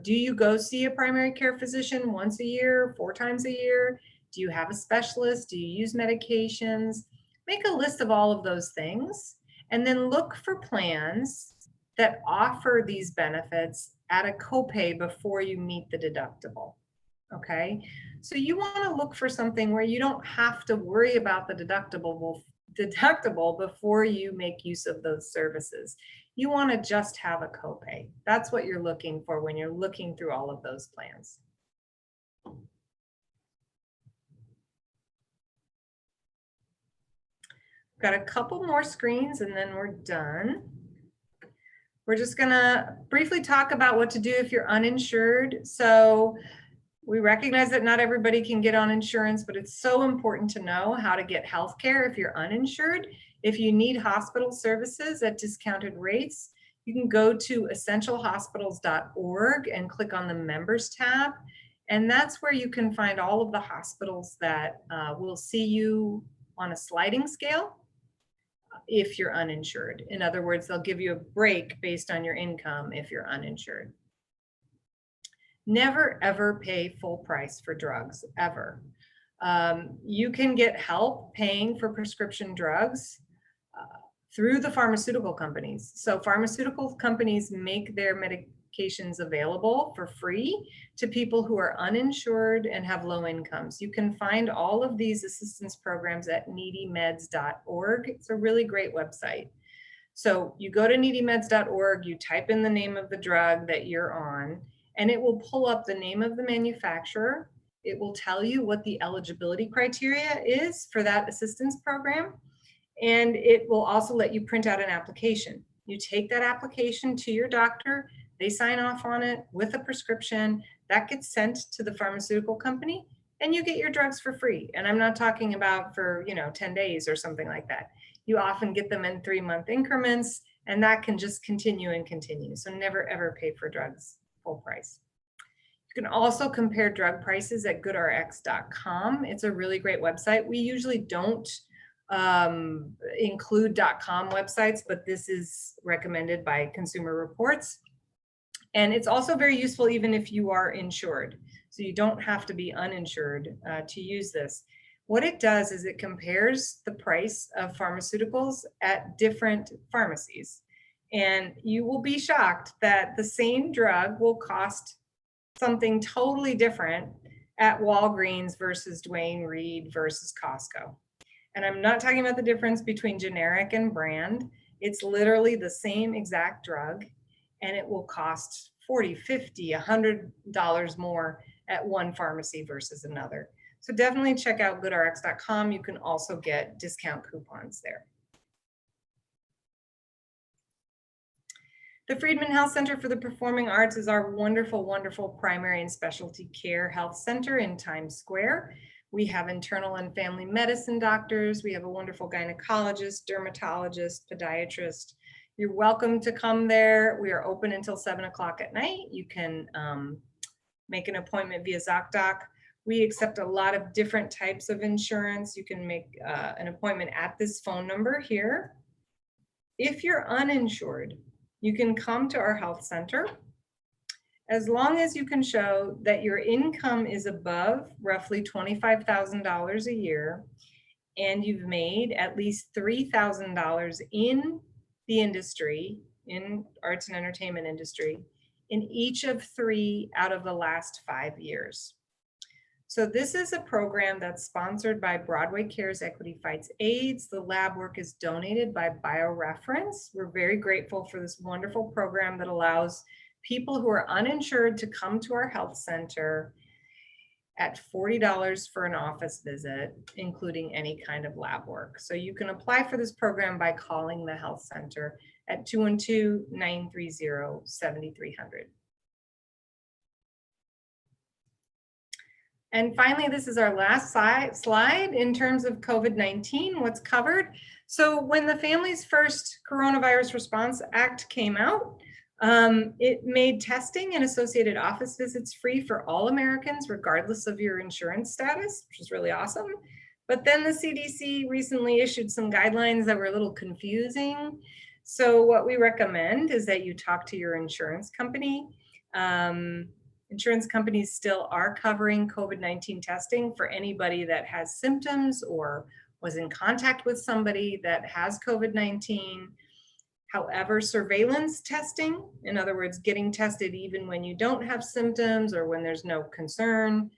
Do you go see a primary care physician once a year, 4 times a year? Do you have a specialist? Do you use medications? Make a list of all of those things and then look for plans that offer these benefits at a copay before you meet the deductible. Okay, so you want to look for something where you don't have to worry about the deductible before you make use of those services. You want to just have a copay. That's what you're looking for when you're looking through all of those plans. Got a couple more screens and then we're done. We're just going to briefly talk about what to do if you're uninsured. So we recognize that not everybody can get on insurance, but it's so important to know how to get health care if you're uninsured. If you need hospital services at discounted rates, you can go to essentialhospitals.org and click on the members tab. And that's where you can find all of the hospitals that will see you on a sliding scale if you're uninsured. In other words, they'll give you a break based on your income if you're uninsured. Never, ever pay full price for drugs, ever. You can get help paying for prescription drugs through the pharmaceutical companies. So pharmaceutical companies make their medications available for free to people who are uninsured and have low incomes. You can find all of these assistance programs at needymeds.org. It's a really great website. So you go to needymeds.org, you type in the name of the drug that you're on, and it will pull up the name of the manufacturer. It will tell you what the eligibility criteria is for that assistance program. And it will also let you print out an application. You take that application to your doctor, they sign off on it with a prescription, that gets sent to the pharmaceutical company, and you get your drugs for free. And I'm not talking about for 10 days or something like that. You often get them in 3-month increments, and that can just continue and continue. So never ever pay for drugs full price. You can also compare drug prices at goodrx.com. It's a really great website. We usually don't include .com websites, but this is recommended by Consumer Reports. And it's also very useful even if you are insured. So you don't have to be uninsured to use this. What it does is it compares the price of pharmaceuticals at different pharmacies. And you will be shocked that the same drug will cost something totally different at Walgreens versus Duane Reade versus Costco. And I'm not talking about the difference between generic and brand. It's literally the same exact drug, and it will cost $40, $50, $100 more at one pharmacy versus another. So definitely check out goodrx.com. You can also get discount coupons there. The Friedman Health Center for the Performing Arts is our wonderful, wonderful primary and specialty care health center in Times Square. We have internal and family medicine doctors. We have a wonderful gynecologist, dermatologist, podiatrist. You're welcome to come there. We are open until 7 o'clock at night. You can make an appointment via ZocDoc. We accept a lot of different types of insurance. You can make an appointment at this phone number here. If you're uninsured, you can come to our health center as long as you can show that your income is above roughly $25,000 a year and you've made at least $3,000 in the industry, in arts and entertainment industry, in each of 3 out of the last 5 years. So this is a program that's sponsored by Broadway Cares Equity Fights AIDS. The lab work is donated by BioReference. We're very grateful for this wonderful program that allows people who are uninsured to come to our health center at $40 for an office visit, including any kind of lab work. So you can apply for this program by calling the health center at 212-930-7300. And finally, this is our last slide in terms of COVID-19, what's covered. So when the Families First Coronavirus Response Act came out, it made testing and associated office visits free for all Americans, regardless of your insurance status, which is really awesome. But then the CDC recently issued some guidelines that were a little confusing. So what we recommend is that you talk to your insurance company. Insurance companies still are covering COVID-19 testing for anybody that has symptoms or was in contact with somebody that has COVID-19. However, surveillance testing, in other words, getting tested even when you don't have symptoms or when there's no concern,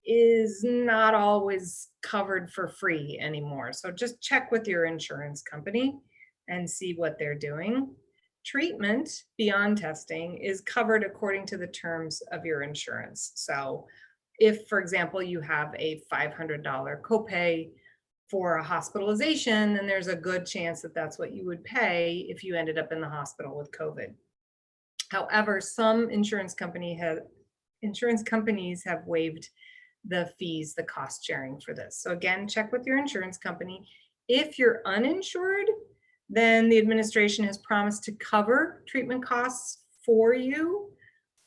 is not always covered for free anymore. So just check with your insurance company and see what they're doing. Treatment beyond testing is covered according to the terms of your insurance. So if, for example, you have a $500 copay for a hospitalization, then there's a good chance that that's what you would pay if you ended up in the hospital with COVID. However, some insurance companies have waived the fees, the cost sharing for this. So again, check with your insurance company. If you're uninsured, then the administration has promised to cover treatment costs for you,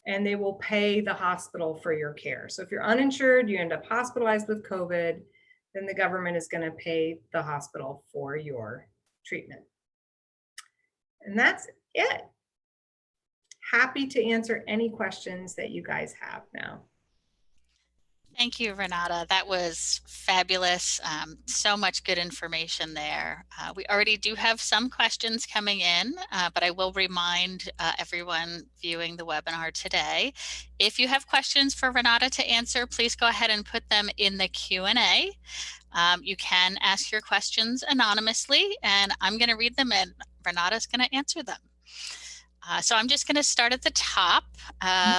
and they will pay the hospital for your care. So if you're uninsured, you end up hospitalized with COVID, then the government is going to pay the hospital for your treatment. And that's it. Happy to answer any questions that you guys have now. Thank you, Renata. That was fabulous. So much good information there. We already do have some questions coming in, but I will remind everyone viewing the webinar today, if you have questions for Renata to answer, please go ahead and put them in the Q&A. You can ask your questions anonymously, and I'm going to read them, and Renata's going to answer them. So I'm just going to start at the top.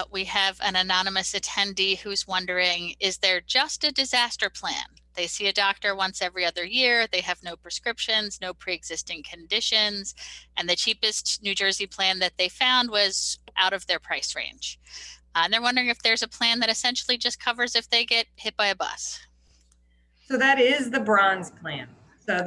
We have an anonymous attendee who's wondering, is there just a disaster plan? They see a doctor once every other year. They have no prescriptions, no pre-existing conditions, and the cheapest New Jersey plan that they found was out of their price range. And they're wondering if there's a plan that essentially just covers if they get hit by a bus. So that is the bronze plan. So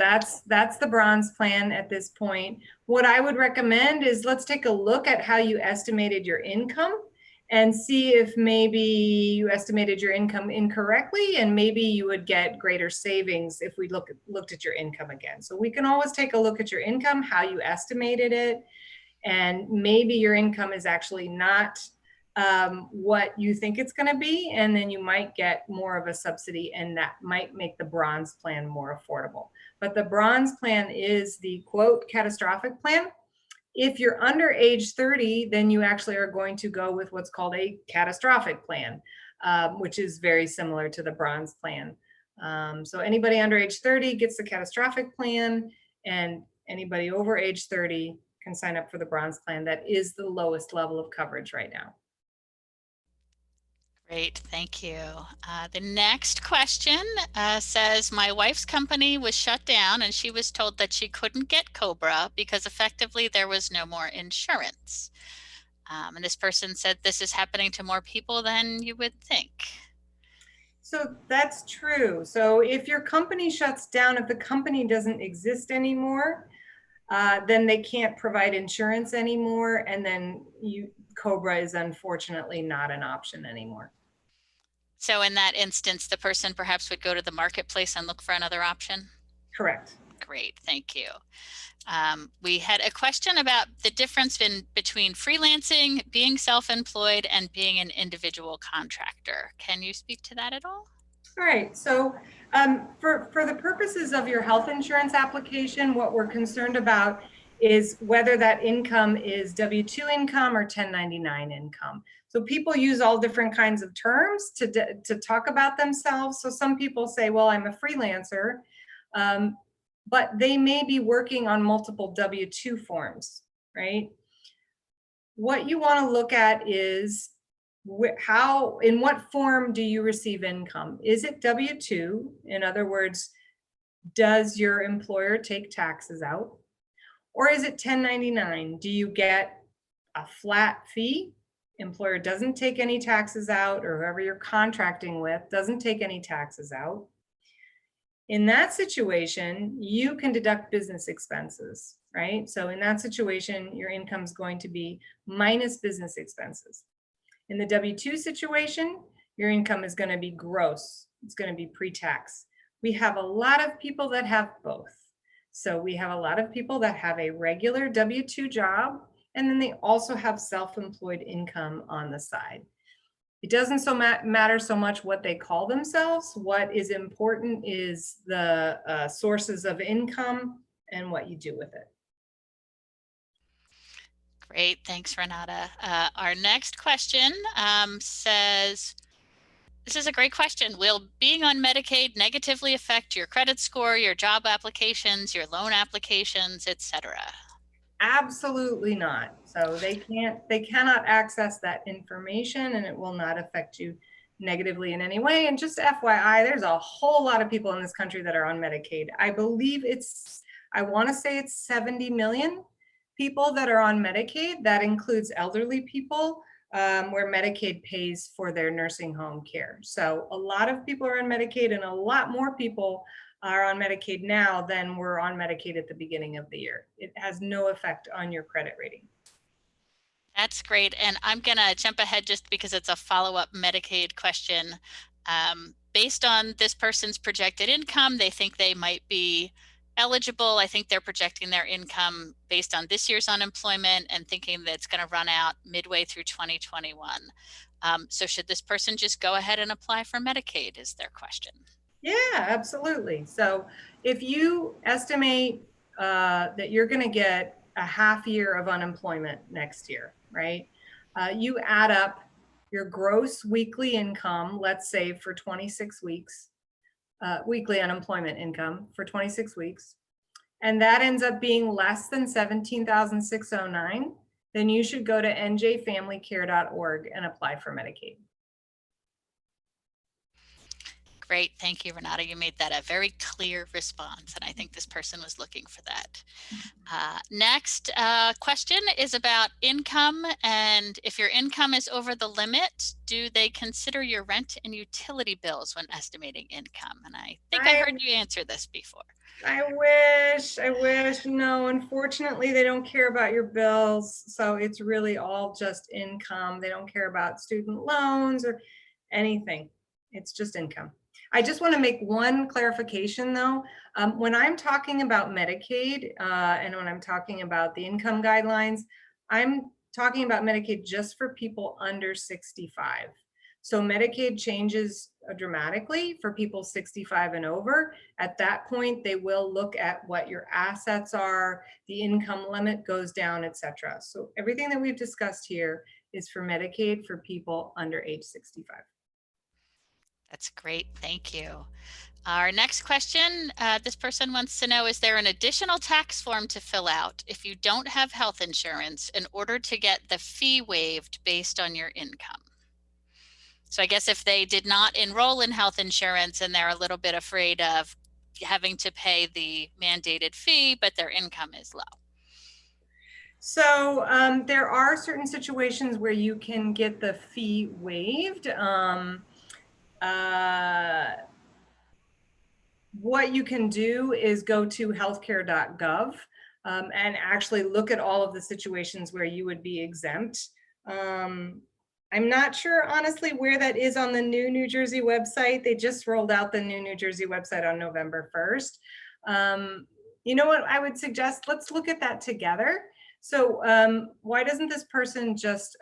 that's the bronze plan at this point. What I would recommend is let's take a look at how you estimated your income and see if maybe you estimated your income incorrectly, and maybe you would get greater savings if we looked at your income again. So we can always take a look at your income, how you estimated it, and maybe your income is actually not what you think it's going to be, and then you might get more of a subsidy, and that might make the bronze plan more affordable. But the bronze plan is the quote catastrophic plan. If you're under age 30, then you actually are going to go with what's called a catastrophic plan, which is very similar to the bronze plan. So anybody under age 30 gets the catastrophic plan, and anybody over age 30 can sign up for the bronze plan. That is the lowest level of coverage right now. Great, thank you. The next question says, my wife's company was shut down and she was told that she couldn't get COBRA because effectively there was no more insurance. And this person said this is happening to more people than you would think. So that's true. So if your company shuts down, if the company doesn't exist anymore, then they can't provide insurance anymore, and then COBRA is unfortunately not an option anymore. So in that instance, the person perhaps would go to the marketplace and look for another option? Correct. Great, thank you. We had a question about the difference between freelancing, being self-employed, and being an individual contractor. Can you speak to that at all? All right. So for the purposes of your health insurance application, what we're concerned about is whether that income is W-2 income or 1099 income. So people use all different kinds of terms to talk about themselves. So some people say, well, I'm a freelancer, but they may be working on multiple W-2 forms, right? What you want to look at is in what form do you receive income? Is it W-2? In other words, does your employer take taxes out? Or is it 1099? Do you get a flat fee? Employer doesn't take any taxes out, or whoever you're contracting with doesn't take any taxes out. In that situation, you can deduct business expenses, right? So in that situation, your income is going to be minus business expenses. In the W-2 situation, your income is going to be gross. It's going to be pre-tax. We have a lot of people that have both. So we have a lot of people that have a regular W-2 job, and then they also have self-employed income on the side. It doesn't matter so much what they call themselves. What is important is the sources of income and what you do with it. Great, thanks, Renata. Our next question says, this is a great question. Will being on Medicaid negatively affect your credit score, your job applications, your loan applications, etc.? Absolutely not. So they cannot access that information, and it will not affect you negatively in any way. And just FYI, there's a whole lot of people in this country that are on Medicaid. I believe I want to say it's 70 million people that are on Medicaid. That includes elderly people, where Medicaid pays for their nursing home care. So a lot of people are on Medicaid, and a lot more people are on Medicaid now than were on Medicaid at the beginning of the year. It has no effect on your credit rating. That's great. And I'm going to jump ahead just because it's a follow-up Medicaid question. Based on this person's projected income, they think they might be eligible. I think they're projecting their income based on this year's unemployment and thinking that it's going to run out midway through 2021. So should this person just go ahead and apply for Medicaid is their question. Yeah, absolutely. So if you estimate that you're going to get a half year of unemployment next year, right? You add up your gross weekly income, let's say for 26 weeks, weekly unemployment income for 26 weeks, and that ends up being less than $17,609, then you should go to njfamilycare.org and apply for Medicaid. Great. Thank you, Renata. You made that a very clear response, and I think this person was looking for that. Next question is about income, and if your income is over the limit, do they consider your rent and utility bills when estimating income? And I think I heard you answer this before. I wish. No, unfortunately, they don't care about your bills. So it's really all just income. They don't care about student loans or anything. It's just income. I just want to make one clarification though. When I'm talking about Medicaid and when I'm talking about the income guidelines, I'm talking about Medicaid just for people under 65. So Medicaid changes dramatically for people 65 and over. At that point, they will look at what your assets are, the income limit goes down, etc. So everything that we've discussed here is for Medicaid for people under age 65. That's great. Thank you. Our next question, this person wants to know, is there an additional tax form to fill out if you don't have health insurance in order to get the fee waived based on your income? So I guess if they did not enroll in health insurance and they're a little bit afraid of having to pay the mandated fee, but their income is low. So there are certain situations where you can get the fee waived. What you can do is go to healthcare.gov and actually look at all of the situations where you would be exempt. I'm not sure, honestly, where that is on the new New Jersey website. They just rolled out the new New Jersey website on November 1st. You know what I would suggest? Let's look at that together. So why doesn't this person just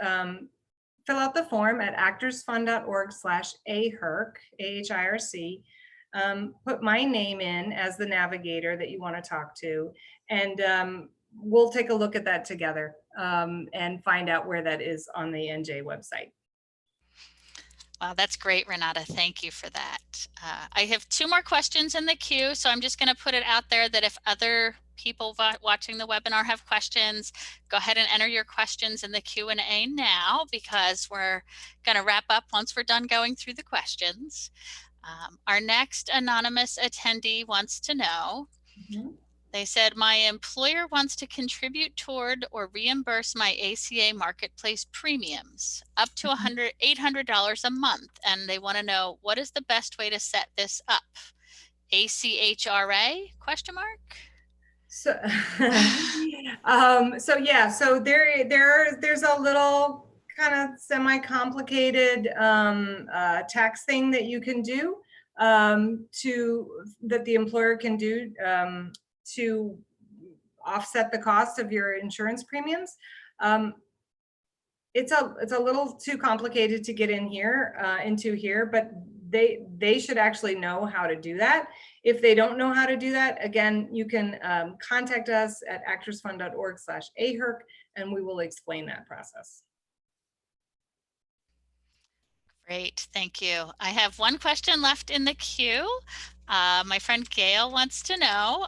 fill out the form at actorsfund.org/AHIRC, AHIRC, put my name in as the navigator that you want to talk to, and we'll take a look at that together and find out where that is on the NJ website. Wow, that's great, Renata. Thank you for that. I have two more questions in the queue, so I'm just going to put it out there that if other people watching the webinar have questions, go ahead and enter your questions in the Q&A now, because we're going to wrap up once we're done going through the questions. Our next anonymous attendee wants to know, they said, my employer wants to contribute toward or reimburse my ACA marketplace premiums up to $800 a month. And they want to know, what is the best way to set this up? ACHRA, question mark? So, so there's a little kind of semi-complicated tax thing that you can do that the employer can do to offset the cost of your insurance premiums. It's a little too complicated to get into here, but they should actually know how to do that. If they don't know how to do that, again, you can contact us at actorsfund.org/AHIRC, and we will explain that process. Great, thank you. I have one question left in the queue. My friend Gail wants to know,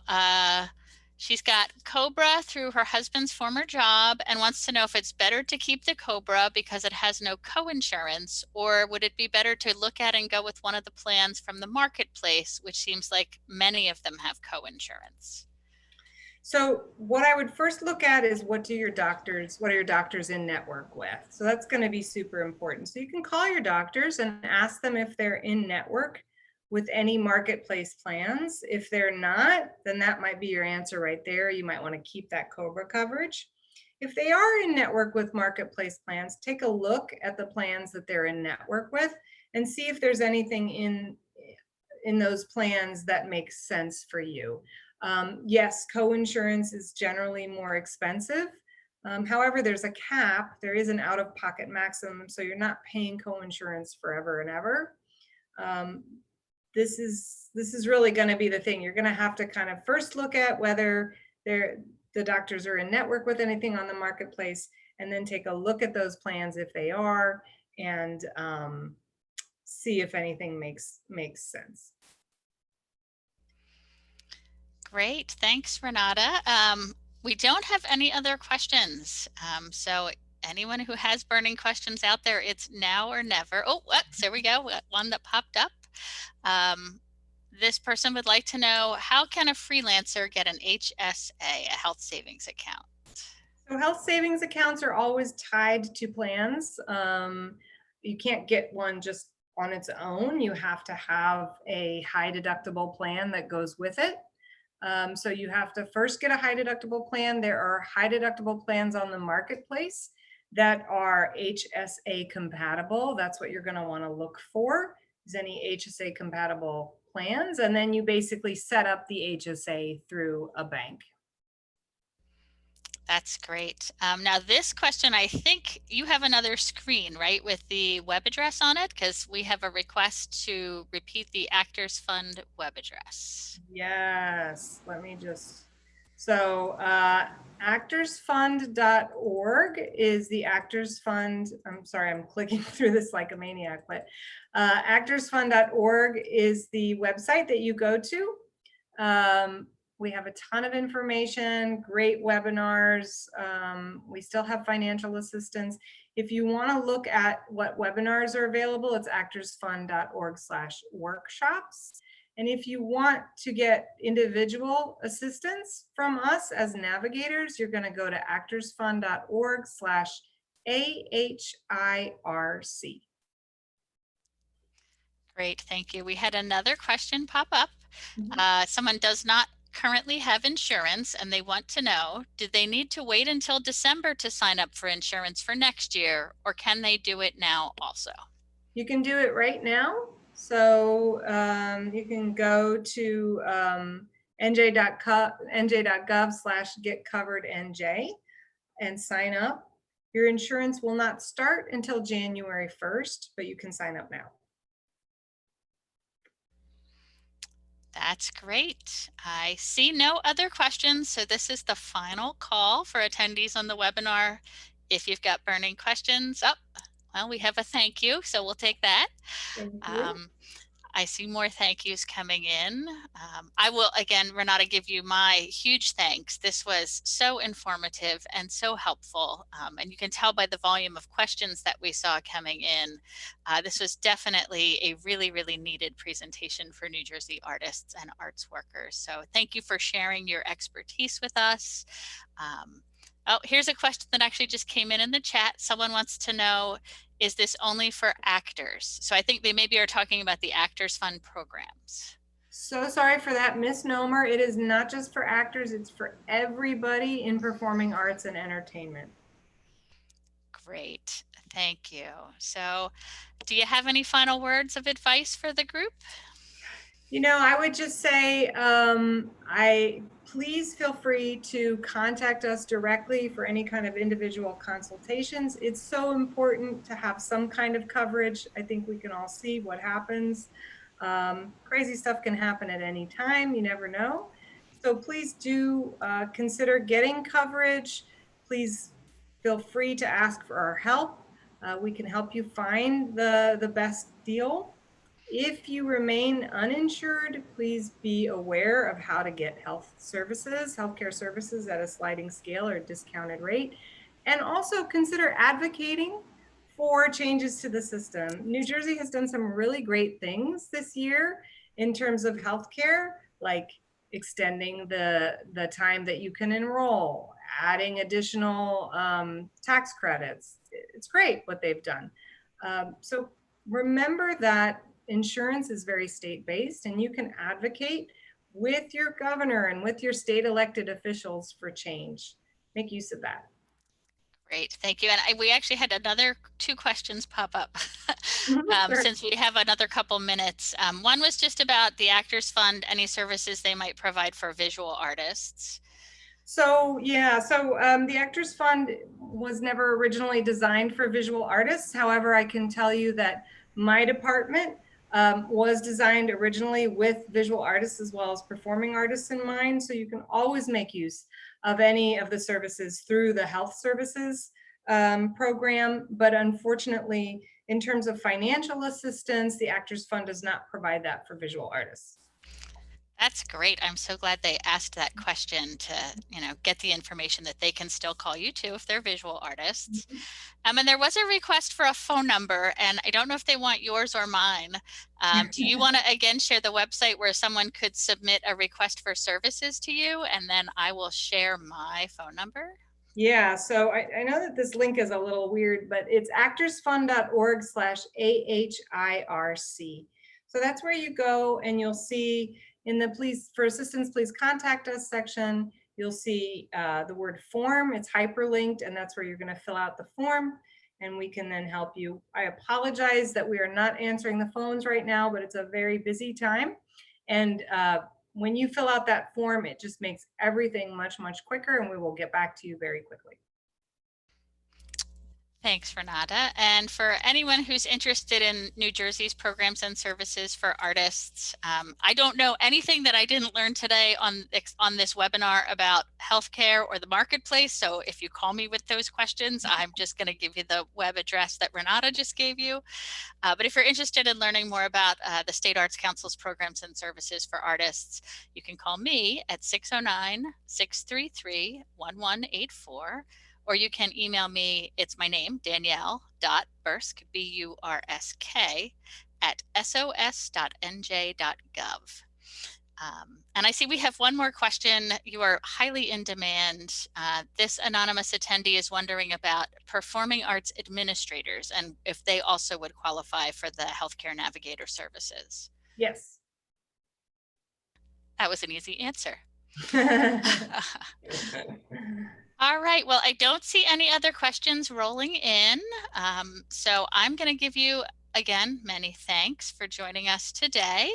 she's got COBRA through her husband's former job and wants to know if it's better to keep the COBRA because it has no co-insurance, or would it be better to look at and go with one of the plans from the marketplace, which seems like many of them have co-insurance? So what I would first look at is what are your doctors in network with? So that's going to be super important. So you can call your doctors and ask them if they're in network with any marketplace plans. If they're not, then that might be your answer right there. You might want to keep that COBRA coverage. If they are in network with marketplace plans, take a look at the plans that they're in network with and see if there's anything in those plans that makes sense for you. Yes, co-insurance is generally more expensive. However, there's a cap. There is an out-of-pocket maximum, so you're not paying co-insurance forever and ever. This is really going to be the thing. You're going to have to kind of first look at whether the doctors are in network with anything on the marketplace, and then take a look at those plans if they are, and see if anything makes sense. Great, thanks, Renata. We don't have any other questions. So anyone who has burning questions out there, it's now or never. Oh, there we go, one that popped up. This person would like to know, how can a freelancer get an HSA, a health savings account? So health savings accounts are always tied to plans. You can't get one just on its own. You have to have a high deductible plan that goes with it. So you have to first get a high deductible plan. There are high deductible plans on the marketplace that are HSA compatible. That's what you're going to want to look for, is any HSA compatible plans. And then you basically set up the HSA through a bank. That's great. Now this question, I think you have another screen, right, with the web address on it, because we have a request to repeat the Actors Fund web address. Yes, let me just, so actorsfund.org is the Actors Fund. I'm sorry, I'm clicking through this like a maniac, but actorsfund.org is the website that you go to. We have a ton of information, great webinars. We still have financial assistance. If you want to look at what webinars are available, it's actorsfund.org/workshops. And if you want to get individual assistance from us as navigators, you're going to go to actorsfund.org/AHIRC. Great, thank you. We had another question pop up. Mhm. Someone does not currently have insurance and they want to know, do they need to wait until December to sign up for insurance for next year, or can they do it now also? You can do it right now. So you can go to nj.gov/getcoverednj and sign up. Your insurance will not start until January 1st, but you can sign up now. That's great. I see no other questions, so this is the final call for attendees on the webinar. If you've got burning questions, well, we have a thank you, so we'll take that. Thank you. Um, I see more thank yous coming in. I will, again, Renata, give you my huge thanks. This was so informative and so helpful. And you can tell by the volume of questions that we saw coming in. This was definitely a really, really needed presentation for New Jersey artists and arts workers. So thank you for sharing your expertise with us. Oh, here's a question that actually just came in the chat. Someone wants to know, is this only for actors? So I think they maybe are talking about the Actors Fund programs. So sorry for that misnomer. It is not just for actors, it's for everybody in performing arts and entertainment. Great, thank you. So do you have any final words of advice for the group? I would just say, please feel free to contact us directly for any kind of individual consultations. It's so important to have some kind of coverage. I think we can all see what happens. Crazy stuff can happen at any time. You never know. So please do consider getting coverage. Please feel free to ask for our help. We can help you find the best deal. If you remain uninsured, please be aware of how to get healthcare services at a sliding scale or discounted rate. And also consider advocating for changes to the system. New Jersey has done some really great things this year in terms of healthcare, like extending the time that you can enroll, adding additional tax credits. It's great what they've done. So remember that insurance is very state-based, and you can advocate with your governor and with your state elected officials for change. Make use of that. Great, thank you. And we actually had another 2 questions pop up Sure. since we have another couple minutes. One was just about the Actors Fund, any services they might provide for visual artists. So yeah, the Actors Fund was never originally designed for visual artists. However, I can tell you that my department was designed originally with visual artists as well as performing artists in mind. So you can always make use of any of the services through the health services program. But unfortunately, in terms of financial assistance, the Actors Fund does not provide that for visual artists. That's great. I'm so glad they asked that question to, get the information that they can still call you to if they're visual artists. And there was a request for a phone number, and I don't know if they want yours or mine. Do you want to again share the website where someone could submit a request for services to you, and then I will share my phone number? Yeah, so I know that this link is a little weird, but it's actorsfund.org/AHIRC. So that's where you go and you'll see in the please for assistance, please contact us section, you'll see the word form. It's hyperlinked, and that's where you're going to fill out the form and we can then help you. I apologize that we are not answering the phones right now, but it's a very busy time. And when you fill out that form, it just makes everything much, much quicker, and we will get back to you very quickly. Thanks, Renata. And for anyone who's interested in New Jersey's programs and services for artists, I don't know anything that I didn't learn today on this webinar about healthcare or the marketplace. So if you call me with those questions, I'm just going to give you the web address that Renata just gave you. But if you're interested in learning more about the State Arts Council's programs and services for artists, you can call me at 609-633-1184. Or you can email me, it's my name, Danielle.Bursk, B-U-R-S-K, at sos.nj.gov. And I see we have one more question. You are highly in demand. This anonymous attendee is wondering about performing arts administrators and if they also would qualify for the healthcare navigator services. Yes. That was an easy answer. All right, well, I don't see any other questions rolling in. So I'm going to give you, again, many thanks for joining us today.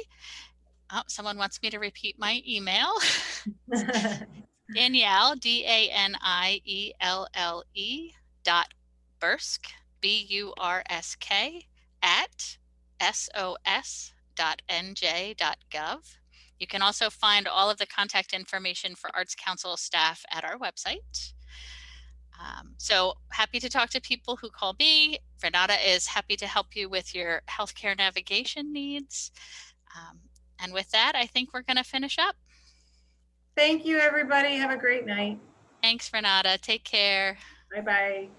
Oh, someone wants me to repeat my email. Danielle, D-A-N-I-E-L-L-E .Bursk, B-U-R-S-K, at sos.nj.gov. You can also find all of the contact information for Arts Council staff at our website. So happy to talk to people who call me. Renata is happy to help you with your healthcare navigation needs. And with that, I think we're going to finish up. Thank you, everybody. Have a great night. Thanks, Renata. Take care. Bye-bye.